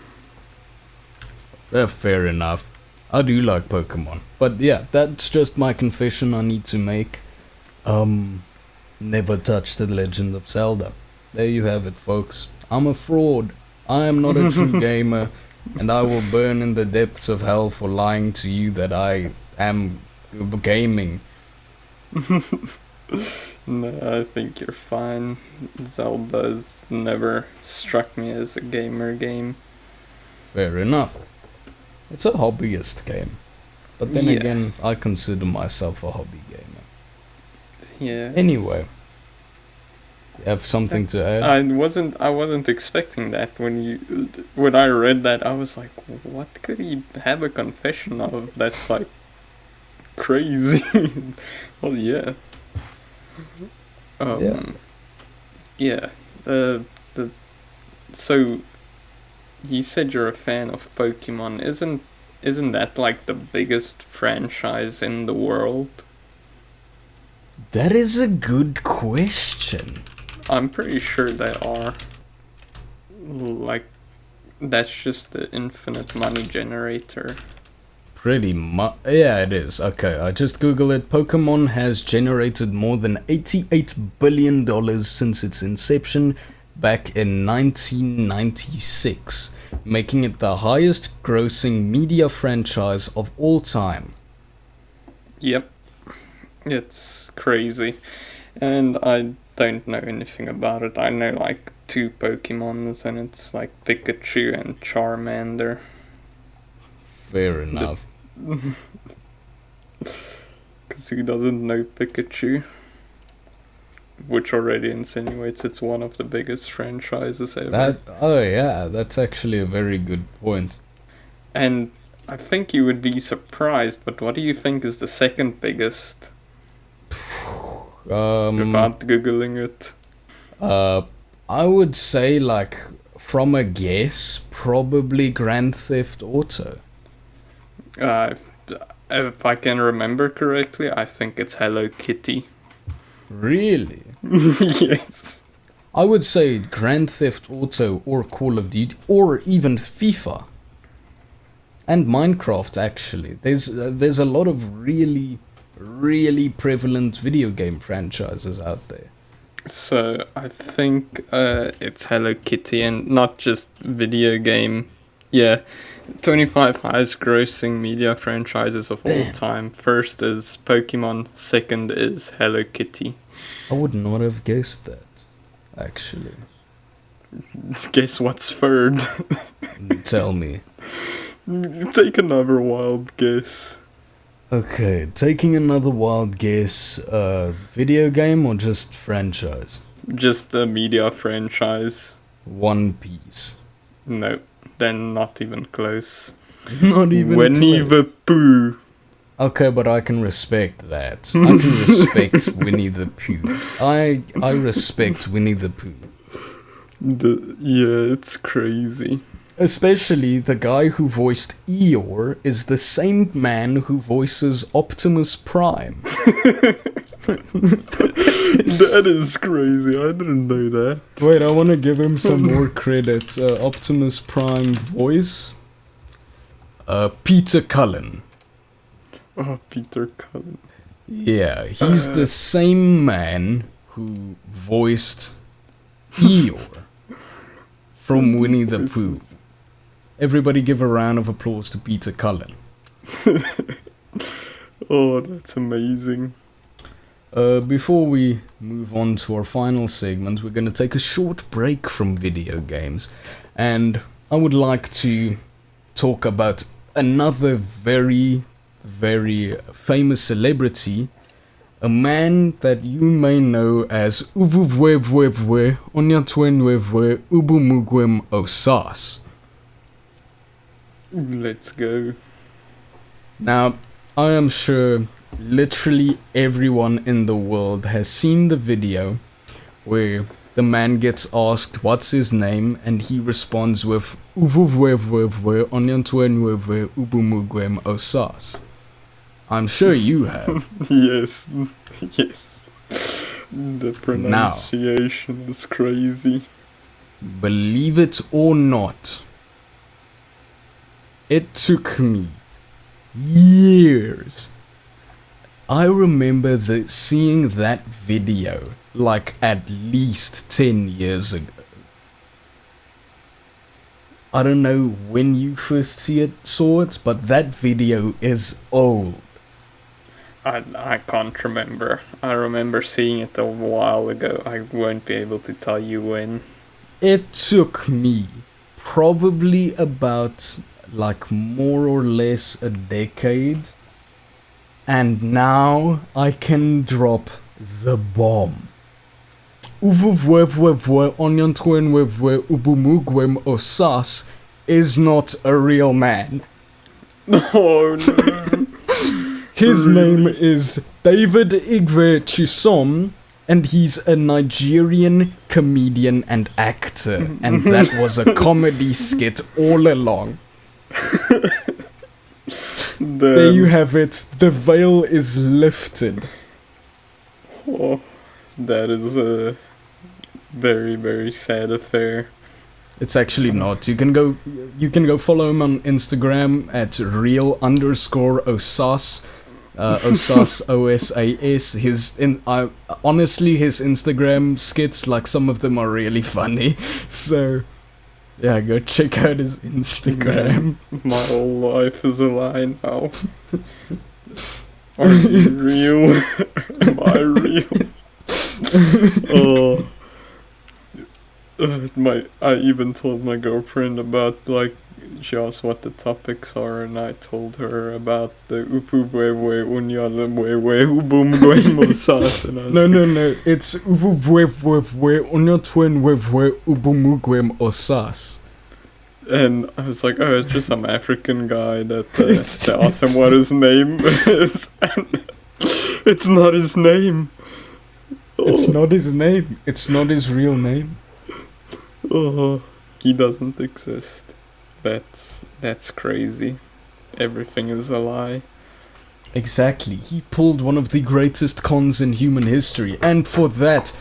Fair enough. I do like Pokemon. But yeah, that's just my confession I need to make. Never touched The Legend of Zelda. There you have it, folks. I'm a fraud. I am not a true gamer, and I will burn in the depths of hell for lying to you that I am gaming. No, I think you're fine. Zelda's never struck me as a gamer game. Fair enough. It's a hobbyist game. But then again, I consider myself a hobby gamer. Yeah. Anyway. You have something to add? I wasn't expecting that when I read that. I was like, what could he have a confession of? That's like crazy. Well, yeah. Yeah. So you said you're a fan of Pokemon. Isn't that like the biggest franchise in the world? That is a good question. I'm pretty sure they are. Like, that's just the infinite money generator. Pretty much. Yeah, it is. Okay, I just Googled it. Pokemon has generated more than $88 billion since its inception back in 1996, making it the highest grossing media franchise of all time. Yep. It's crazy. And I don't know anything about it. I know like 2 Pokemons, and it's like Pikachu and Charmander. Fair enough. Because who doesn't know Pikachu? Which already insinuates it's one of the biggest franchises ever. That's actually a very good point. And I think you would be surprised, but what do you think is the second biggest? Without Googling it. I would say, like, from a guess, probably Grand Theft Auto. If I can remember correctly, I think it's Hello Kitty. Really? Yes. I would say Grand Theft Auto or Call of Duty or even FIFA. And Minecraft, actually. There's a lot of really prevalent video game franchises out there. So I think it's Hello Kitty, and not just video game. Yeah, 25 highest grossing media franchises of all time. First is Pokemon, second is Hello Kitty. I would not have guessed that, actually. Guess what's third? Tell me. Take another wild guess. Okay, taking another wild guess, video game or just franchise? Just a media franchise. One Piece. No, then not even close. Not even Winnie close. the Pooh. Okay, but I can respect that. I can respect Winnie the Pooh. I respect Winnie the Pooh. Yeah, it's crazy. Especially the guy who voiced Eeyore is the same man who voices Optimus Prime. That is crazy. I didn't know that. Wait, I want to give him some more credit. Optimus Prime voice. Peter Cullen. Oh, Peter Cullen. Yeah, he's the same man who voiced Eeyore from Winnie the Pooh. Everybody give a round of applause to Peter Cullen. Oh, that's amazing. Before we move on to our final segment, we're going to take a short break from video games. And I would like to talk about another very, very famous celebrity. A man that you may know as Uvuvwevwevwe, Onyatwenvwevwe, Ubumugwem, Osas. Let's go. Now, I am sure literally everyone in the world has seen the video where the man gets asked what's his name and he responds with Uvuvwevwevwe, Onyatwenvwevwe, Ubumugwem, Osas. I'm sure you have. Yes, yes. The pronunciation is crazy. Believe it or not, it took me years. I remember seeing that video like at least 10 years ago. I don't know when you first saw it, but that video is old. I can't remember. I remember seeing it a while ago. I won't be able to tell you when. It took me probably about like more or less a decade, and now I can drop the bomb. Uvuvwevwevwe, Onyatwenvwevwe, Ubumugwem, Osas is not a real man. Oh no. His name is David Igwe Chisom, and he's a Nigerian comedian and actor, and that was a comedy skit all along. There you have it. The veil is lifted. Oh, that is a very, very sad affair. It's actually not. You can go follow him on Instagram at real_Osas. Osas, OSAS. Honestly, his Instagram skits, like some of them are really funny. So, yeah, go check out his Instagram. My whole life is a lie now. Are you real? Am I real? Oh. I even told my girlfriend about, like, she asked what the topics are, and I told her about the Uvuvwevwe, Onyatwenvwevwe, Ubumugwem, Osas, and I was No, it's Uvuvwevwevwe, Onyatwenvwevwe, Ubumugwem, Osas. And I was like, oh, it's just some African guy that asked him what his name is, and it's not his name. It's not his name. It's not his real name. Oh, he doesn't exist. That's crazy. Everything is a lie. Exactly. He pulled one of the greatest cons in human history, and for that,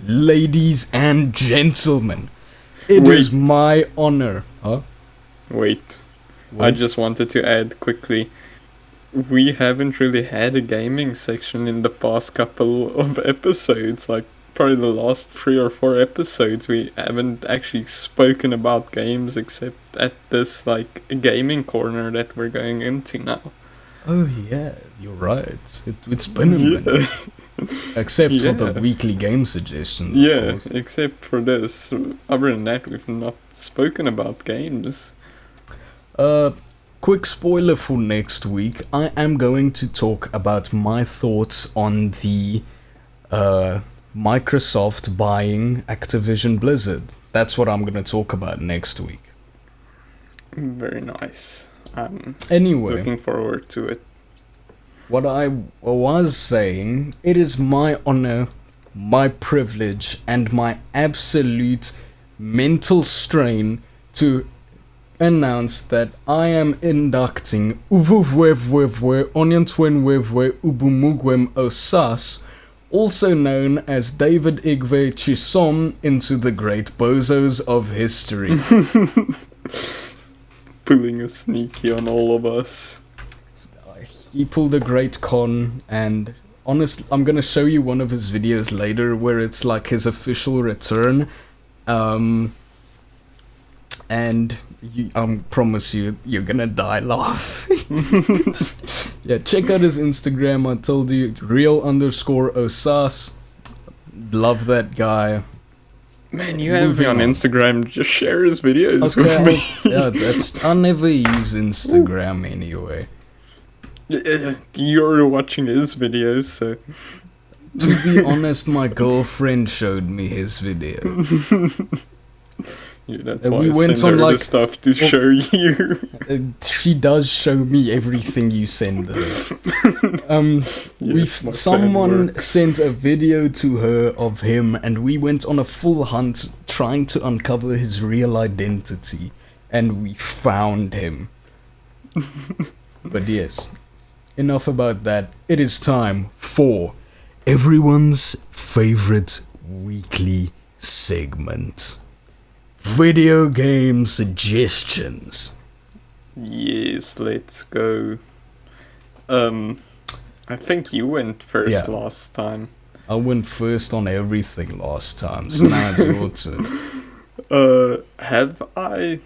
ladies and gentlemen, it is my honor. Huh? Wait. I just wanted to add quickly. We haven't really had a gaming section in the past couple of episodes, like probably the last 3 or 4 episodes. We haven't actually spoken about games except at this like gaming corner that we're going into now. Oh yeah, you're right. It's been a minute. Except for the weekly game suggestions. Yeah, except for this. Other than that, we've not spoken about games. Quick spoiler for next week. I am going to talk about my thoughts on the Microsoft buying Activision Blizzard. That's what I'm going to talk about next week. Very nice. Anyway, looking forward to it. What I was saying, it is my honor, my privilege, and my absolute mental strain to announce that I am inducting Uvuvwevwevwe, Onyatwenvwevwe, Ubumugwem, Osas, also known as David Igwe Chisom, into the great bozos of history. Pulling a sneaky on all of us. He pulled a great con, and honestly, I'm gonna show you one of his videos later where it's like his official return. And I promise you, you're gonna die laughing. Yeah, check out his Instagram. I told you, real_Osas. Love that guy. Man, you have me on Instagram. Just share his videos with me. Yeah, I never use Instagram anyway. You're watching his videos, so. To be honest, my girlfriend showed me his video. Yeah, that's why I send her the stuff to show you. She does show me everything you send her. Someone sent a video to her of him, and we went on a full hunt trying to uncover his real identity, and we found him. But yes, enough about that. It is time for everyone's favorite weekly segment. Video game suggestions. Yes, let's go. I think you went first last time. I went first on everything last time, so now it's your turn. Have I...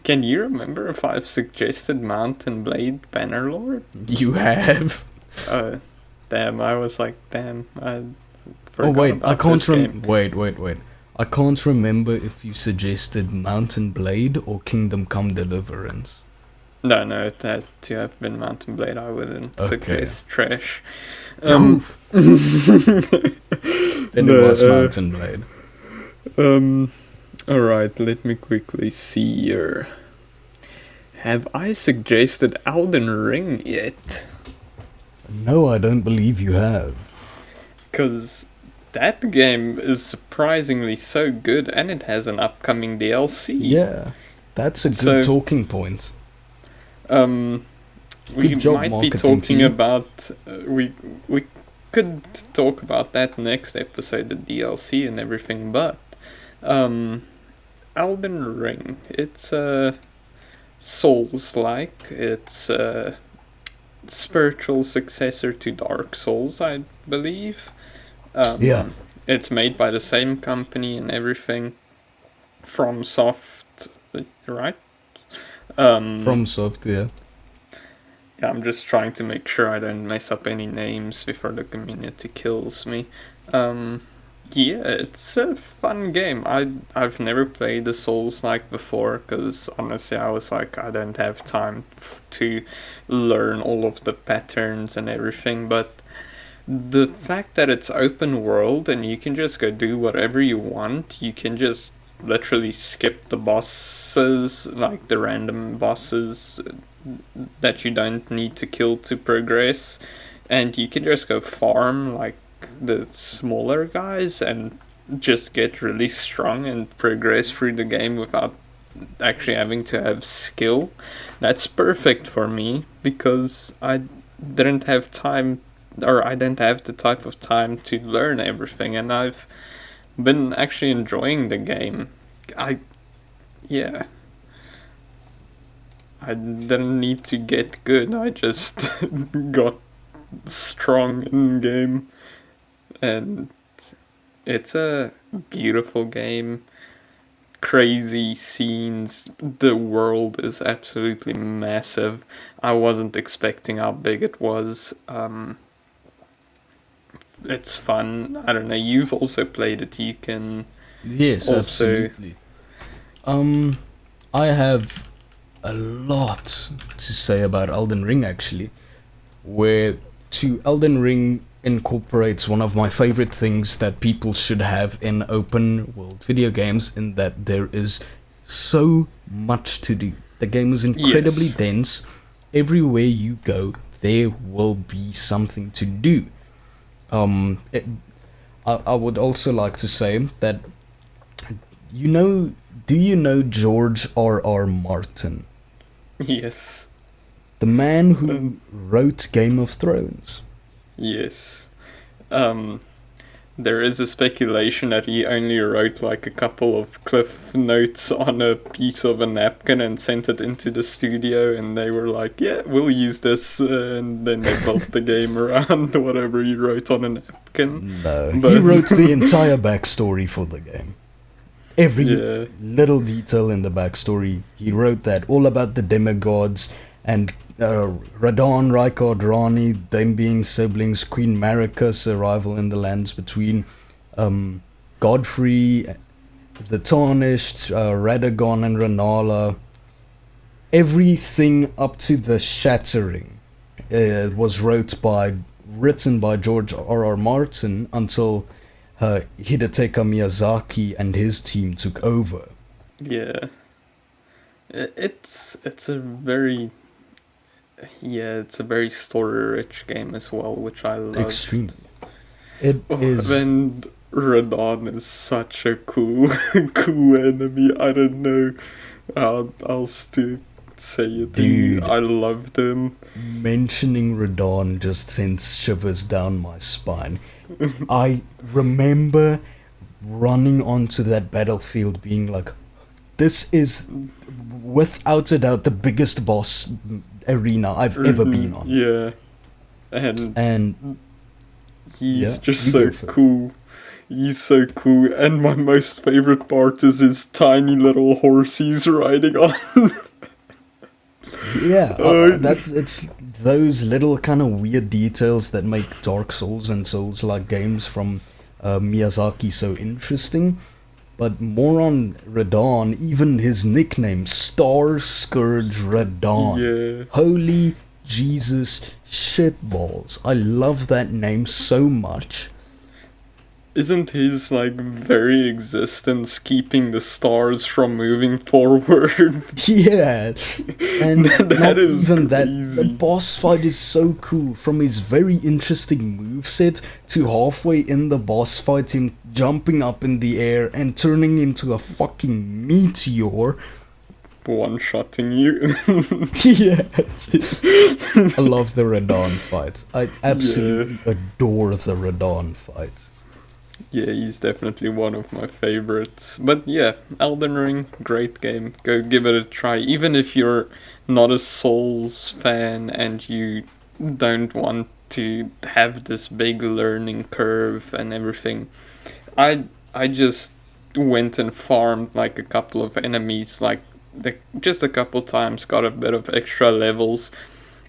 Can you remember if I've suggested Mountain Blade Bannerlord? You have. Damn, I was like, damn, I forgot wait, I can't wait. I can't remember if you suggested Mountain Blade or Kingdom Come Deliverance. No, it had to have been Mountain Blade. I wouldn't suggest trash. Then it was Mountain Blade. Alright, let me quickly see here. Have I suggested Elden Ring yet? No, I don't believe you have. Because that game is surprisingly so good, and it has an upcoming DLC. Yeah, that's a good talking point. We might be talking about... we could talk about that next episode, the DLC and everything, but... Elden Ring, it's Souls-like. It's a spiritual successor to Dark Souls, I believe. Yeah. It's made by the same company and everything. FromSoft, right? FromSoft, yeah. Yeah, I'm just trying to make sure I don't mess up any names before the community kills me. Yeah, it's a fun game. I've never played the Souls-like before, because honestly I was like, I don't have time to learn all of the patterns and everything, but the fact that it's open world and you can just go do whatever you want, you can just literally skip the bosses, like the random bosses that you don't need to kill to progress, and you can just go farm like the smaller guys and just get really strong and progress through the game without actually having to have skill. That's perfect for me, because I didn't have time, or I didn't have the type of time to learn everything, and I've been actually enjoying the game. I didn't need to get good, I just got strong in game. And it's a beautiful game. Crazy scenes. The world is absolutely massive. I wasn't expecting how big it was. It's fun. I don't know, you've also played it. You can... Yes, also... absolutely. I have a lot to say about Elden Ring, actually. Elden Ring incorporates one of my favorite things that people should have in open world video games, in that there is so much to do. The game is incredibly dense. Everywhere you go, there will be something to do. I would also like to say that, you know, Do you know George R.R. Martin? Yes. The man who wrote Game of Thrones. Yes. There is a speculation that he only wrote like a couple of cliff notes on a piece of a napkin and sent it into the studio, and they were like, yeah, we'll use this, and then they built the game around whatever he wrote on a napkin. No, he wrote the entire backstory for the game. Every little detail in the backstory, he wrote that, all about the demigods, and Radon, Rykard, Rani, them being siblings, Queen Marika's arrival in the lands between, Godfrey, the Tarnished, Radagon and Renala. Everything up to the Shattering was written by George R.R. Martin until Hidetaka Miyazaki and his team took over. Yeah. It's a very... Yeah, it's a very story-rich game as well, which I love. Extremely. It is... And Radon is such a cool enemy. I don't know how else to say it. Dude, I love them. Mentioning Radon just sends shivers down my spine. I remember running onto that battlefield being like, this is, without a doubt, the biggest boss arena I've ever been on. Yeah. And he's just so cool. He's so cool. And my most favorite part is his tiny little horse he's riding on. Yeah, it's those little kind of weird details that make Dark Souls and Souls-like games from Miyazaki so interesting. But more on Radon, even his nickname, Star Scourge Radon. Yeah. Holy Jesus shitballs. I love that name so much. Isn't his, like, very existence keeping the stars from moving forward? Yeah. And not is even that. crazy. The boss fight is so cool. From his very interesting moveset to halfway in the boss fight, him jumping up in the air and turning into a fucking meteor. One-shotting you. Yeah. I love the Radon fight. I absolutely adore the Radon fight. Yeah, he's definitely one of my favorites. But yeah, Elden Ring, great game. Go give it a try. Even if you're not a Souls fan and you don't want to have this big learning curve and everything, I just went and farmed like a couple of enemies, like just a couple times, got a bit of extra levels.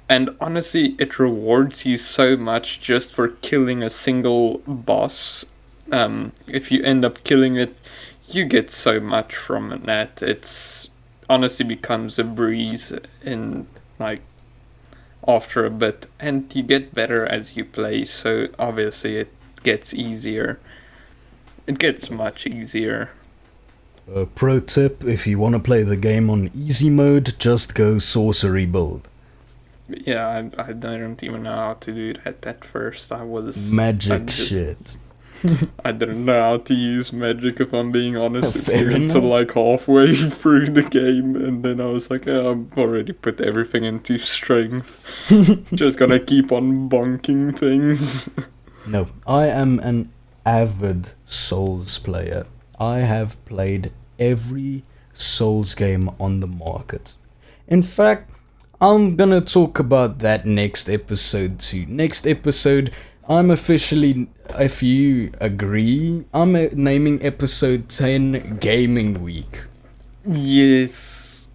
And honestly, it rewards you so much just for killing a single boss. If you end up killing it, you get so much from that. It's honestly becomes a breeze in like after a bit, and you get better as you play, so obviously it gets easier. It gets much easier. Pro tip, if you want to play the game on easy mode, just go sorcery build. Yeah, I don't even know how to do that at first. Magic shit. I didn't know how to use magic, if I'm being honest with Fair you, until like halfway through the game, and then I was like, yeah, I've already put everything into strength. Just gonna keep on bonking things. No, I am an avid Souls player. I have played every Souls game on the market. In fact, I'm gonna talk about that next episode too. Next episode, I'm officially, if you agree, I'm naming episode 10 Gaming Week. Yes.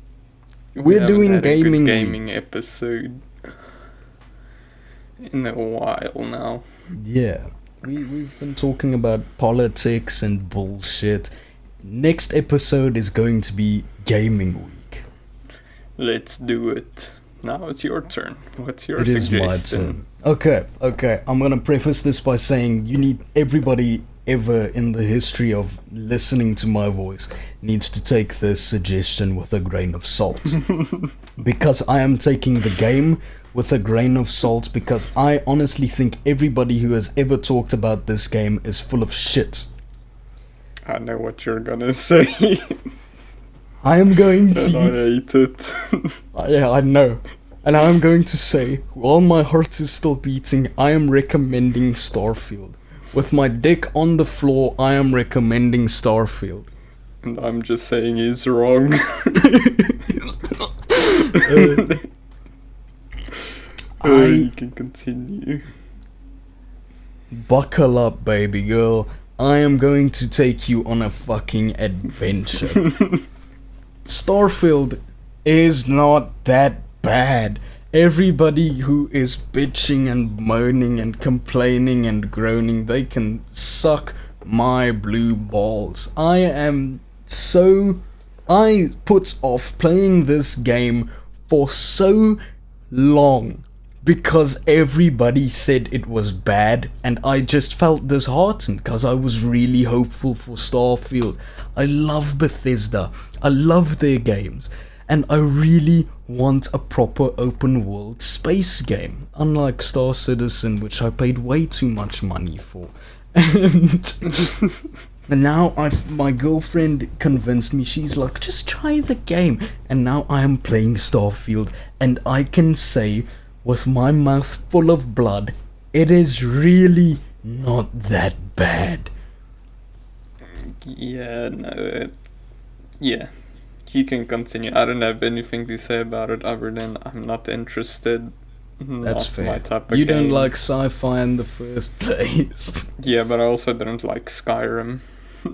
We're doing Gaming Week. Gaming episode in a while now. Yeah. We've been talking about politics and bullshit. Next episode is going to be Gaming Week. Let's do it. Now it's your turn. What's your suggestion? suggestion? It is my turn. Okay. I'm gonna preface this by saying you need everybody ever in the history of listening to my voice needs to take this suggestion with a grain of salt. Because I am taking the game with a grain of salt, because I honestly think everybody who has ever talked about this game is full of shit. I know what you're gonna say. I am going And I to... hate it. Yeah, I know. And I'm going to say, while my heart is still beating, I am recommending Starfield. With my dick on the floor, I am recommending Starfield. And I'm just saying he's wrong. You can continue. Buckle up, baby girl. I am going to take you on a fucking adventure. Starfield is not that bad. Everybody who is bitching and moaning and complaining and groaning, they can suck my blue balls. I put off playing this game for so long because everybody said it was bad, and I just felt disheartened because I was really hopeful for Starfield. I love Bethesda, I love their games, and I really want a proper open world space game, unlike Star Citizen, which I paid way too much money for. And now my girlfriend convinced me. She's like, just try the game. And now I am playing Starfield, and I can say with my mouth full of blood, it is really not that bad. Yeah, no, yeah. You can continue. I don't have anything to say about it other than I'm not interested. That's Not fair. my type of You game. don't like sci-fi in the first place. Yeah, but I also don't like Skyrim.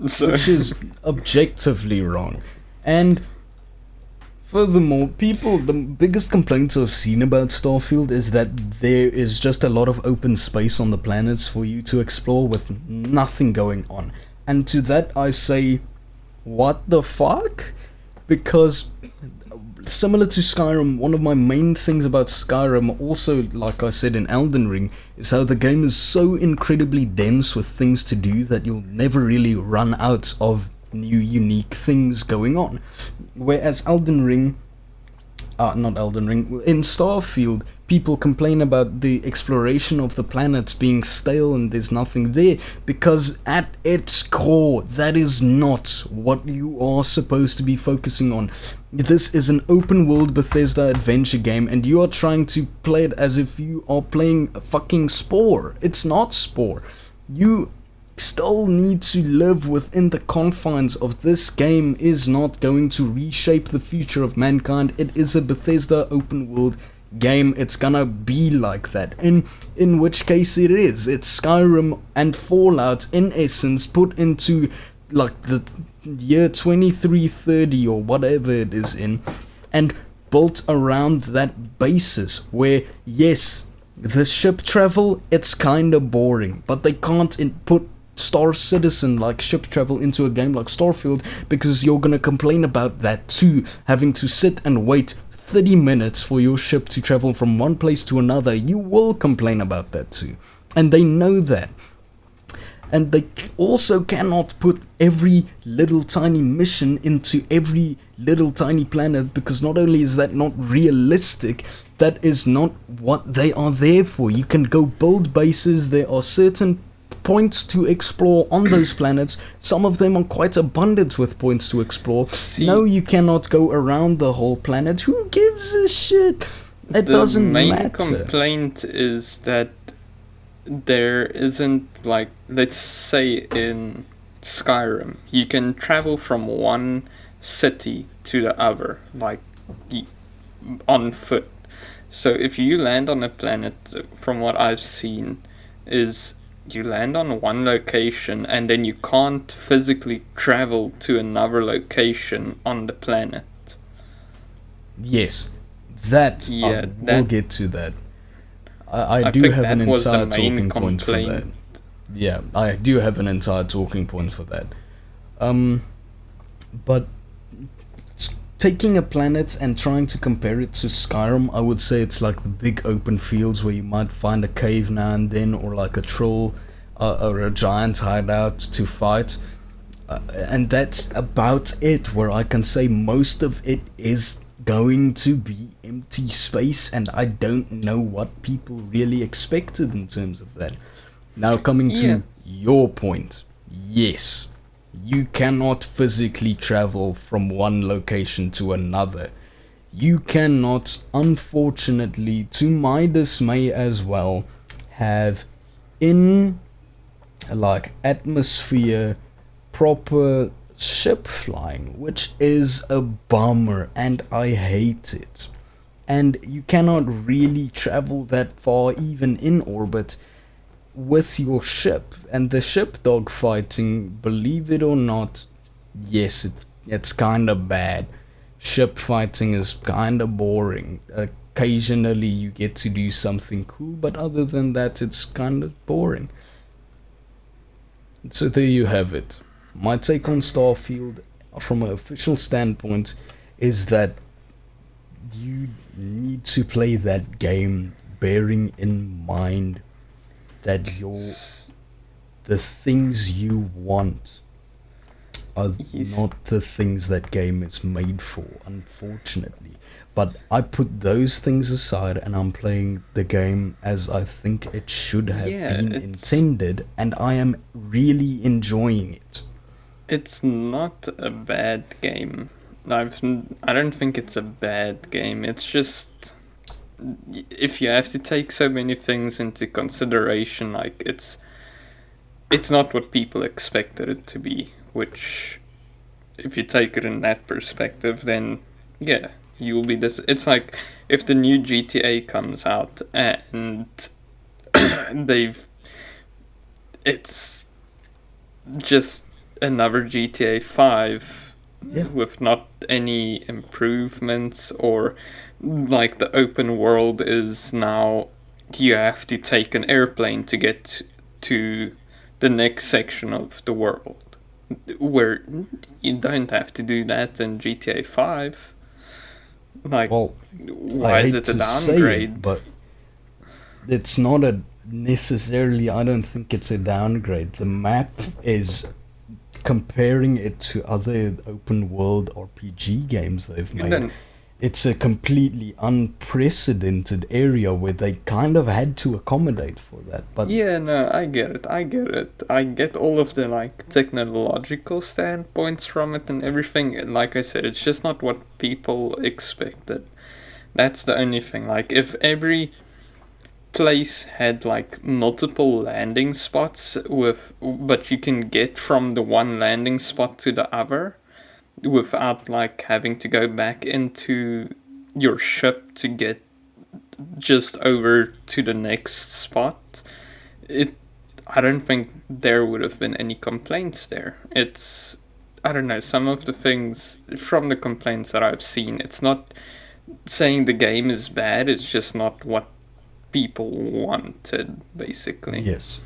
So Which is objectively wrong. And furthermore, the biggest complaints I've seen about Starfield is that there is just a lot of open space on the planets for you to explore with nothing going on. And to that I say, what the fuck? Because similar to Skyrim, one of my main things about Skyrim, also like I said in Elden Ring, is how the game is so incredibly dense with things to do that you'll never really run out of new unique things going on. Whereas in Starfield, people complain about the exploration of the planets being stale and there's nothing there, because at its core, that is not what you are supposed to be focusing on. This is an open world Bethesda adventure game, and you are trying to play it as if you are playing a fucking Spore. It's not Spore. You still need to live within the confines of this game. Is not going to reshape the future of mankind. It is a Bethesda open world game. It's gonna be like that, in which case it is. It's Skyrim and Fallout in essence put into like the year 2330 or whatever it is in, and built around that basis where, yes, the ship travel, it's kinda boring, but they can't put Star Citizen like ship travel into a game like Starfield, because you're gonna complain about that too, having to sit and wait 30 minutes for your ship to travel from one place to another. You will complain about that too, and they know that. And they also cannot put every little tiny mission into every little tiny planet, because not only is that not realistic, that is not what they are there for. You can go build bases, there are certain points to explore on those planets. Some of them are quite abundant with points to explore. No, you cannot go around the whole planet. Who gives a shit? It doesn't matter. The main complaint is that there isn't, like, let's say in Skyrim, you can travel from one city to the other, like, on foot. So if you land on a planet, from what I've seen, is you land on one location and then you can't physically travel to another location on the planet. Yes, we'll get to that. I do have an entire talking point for that. Yeah, I do have an entire talking point for that. But taking a planet and trying to compare it to Skyrim, I would say it's like the big open fields where you might find a cave now and then, or like a troll or a giant hideout to fight. And that's about it, where I can say most of it is going to be empty space, and I don't know what people really expected in terms of that. Now coming to your point, yes, You cannot physically travel from one location to another. You cannot, unfortunately, to my dismay as well, have in like atmosphere proper ship flying, which is a bummer and I hate it. And you cannot really travel that far even in orbit with your ship. And the ship dogfighting, believe it or not, yes, it's kind of bad. Ship fighting is kind of boring. Occasionally you get to do something cool, but other than that, it's kind of boring. So there you have it. My take on Starfield, from an official standpoint, is that you need to play that game bearing in mind that the things you want are not the things that game is made for, unfortunately. But I put those things aside and I'm playing the game as I think it should have been intended, and I am really enjoying it. It's not a bad game. I don't think it's a bad game. It's just, if you have to take so many things into consideration, like it's not what people expected it to be, which, if you take it in that perspective, then yeah, you'll be it's like if the new GTA comes out and it's just another GTA 5 with not any improvements, or like the open world is now you have to take an airplane to get to the next section of the world, where you don't have to do that in GTA 5. Like, well, why is it a downgrade? But it's not a necessarily, I don't think it's a downgrade. The map is, comparing it to other open world RPG games they've made, it's a completely unprecedented area where they kind of had to accommodate for that. But yeah, no, I get it. I get all of the like technological standpoints from it and everything. Like I said, it's just not what people expected. That's the only thing. Like, if every place had like multiple landing spots but you can get from the one landing spot to the other without like having to go back into your ship to get just over to the next spot, I don't think there would have been any complaints there. I don't know, some of the things from the complaints that I've seen, it's not saying the game is bad, it's just not what people wanted, basically. Yes.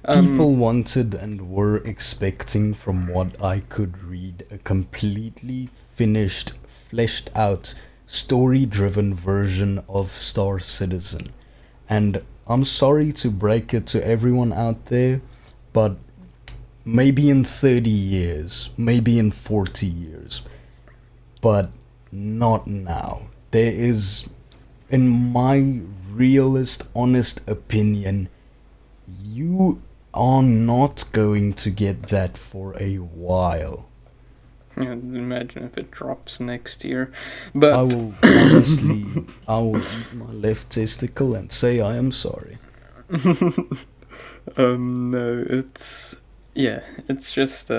People wanted and were expecting, from what I could read, a completely finished, fleshed out, story-driven version of Star Citizen. And I'm sorry to break it to everyone out there, but maybe in 30 years, maybe in 40 years, but not now. There is, in my realist, honest opinion, you are not going to get that for a while. Yeah, imagine if it drops next year. But I will honestly, I will eat my left testicle and say I am sorry. No, it's just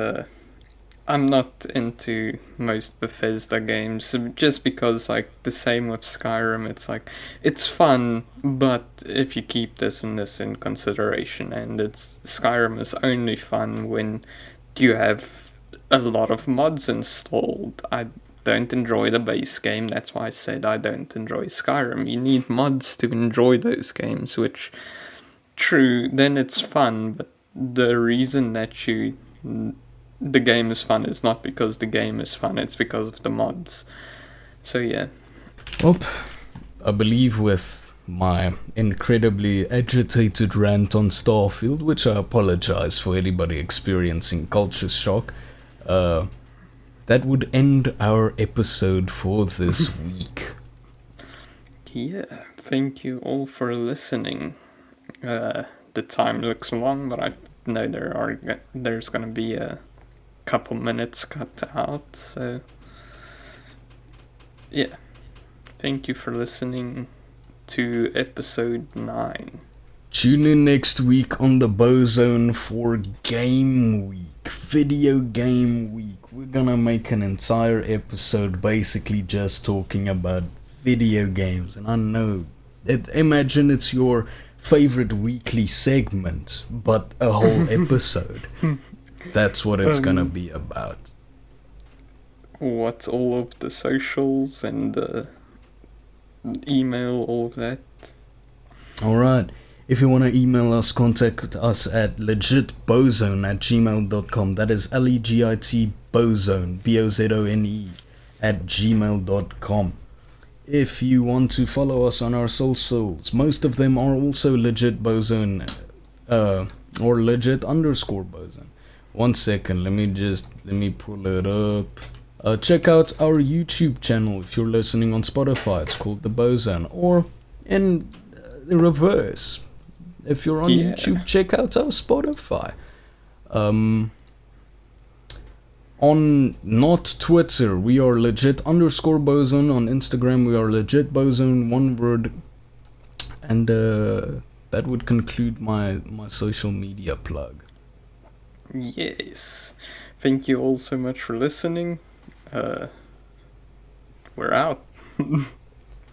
I'm not into most Bethesda games, just because, like, the same with Skyrim, it's like, it's fun, but if you keep this and this in consideration, and Skyrim is only fun when you have a lot of mods installed. I don't enjoy the base game, that's why I said I don't enjoy Skyrim. You need mods to enjoy those games, which, true, then it's fun, but the reason that the game is fun is not because the game is fun, it's because of the mods. So yeah. Well, I believe with my incredibly agitated rant on Starfield, which I apologize for anybody experiencing culture shock, that would end our episode for this week. Yeah, thank you all for listening. The time looks long, but I know there's gonna be a couple minutes cut out. So yeah, thank you for listening to episode 9. Tune in next week on the Bozone for Game Week, Video Game Week. We're gonna make an entire episode basically just talking about video games. And I know, imagine it's your favorite weekly segment, but a whole episode. That's what it's gonna be about. What's all of the socials and the email, all of that? Alright. If you want to email us, contact us at legitbozone@gmail.com. That is LEGIT Bozone, BOZONE, @gmail.com. If you want to follow us on our socials, most of them are also legit Bozone, or legit_Bozone. 1 second, let me pull it up. Check out our YouTube channel if you're listening on Spotify. It's called The Bozone. Or in the reverse, if you're on YouTube, check out our Spotify. On not Twitter, we are legit_Bozone. On Instagram, we are legit Bozone, one word. And that would conclude my social media plug. Yes. Thank you all so much for listening. We're out.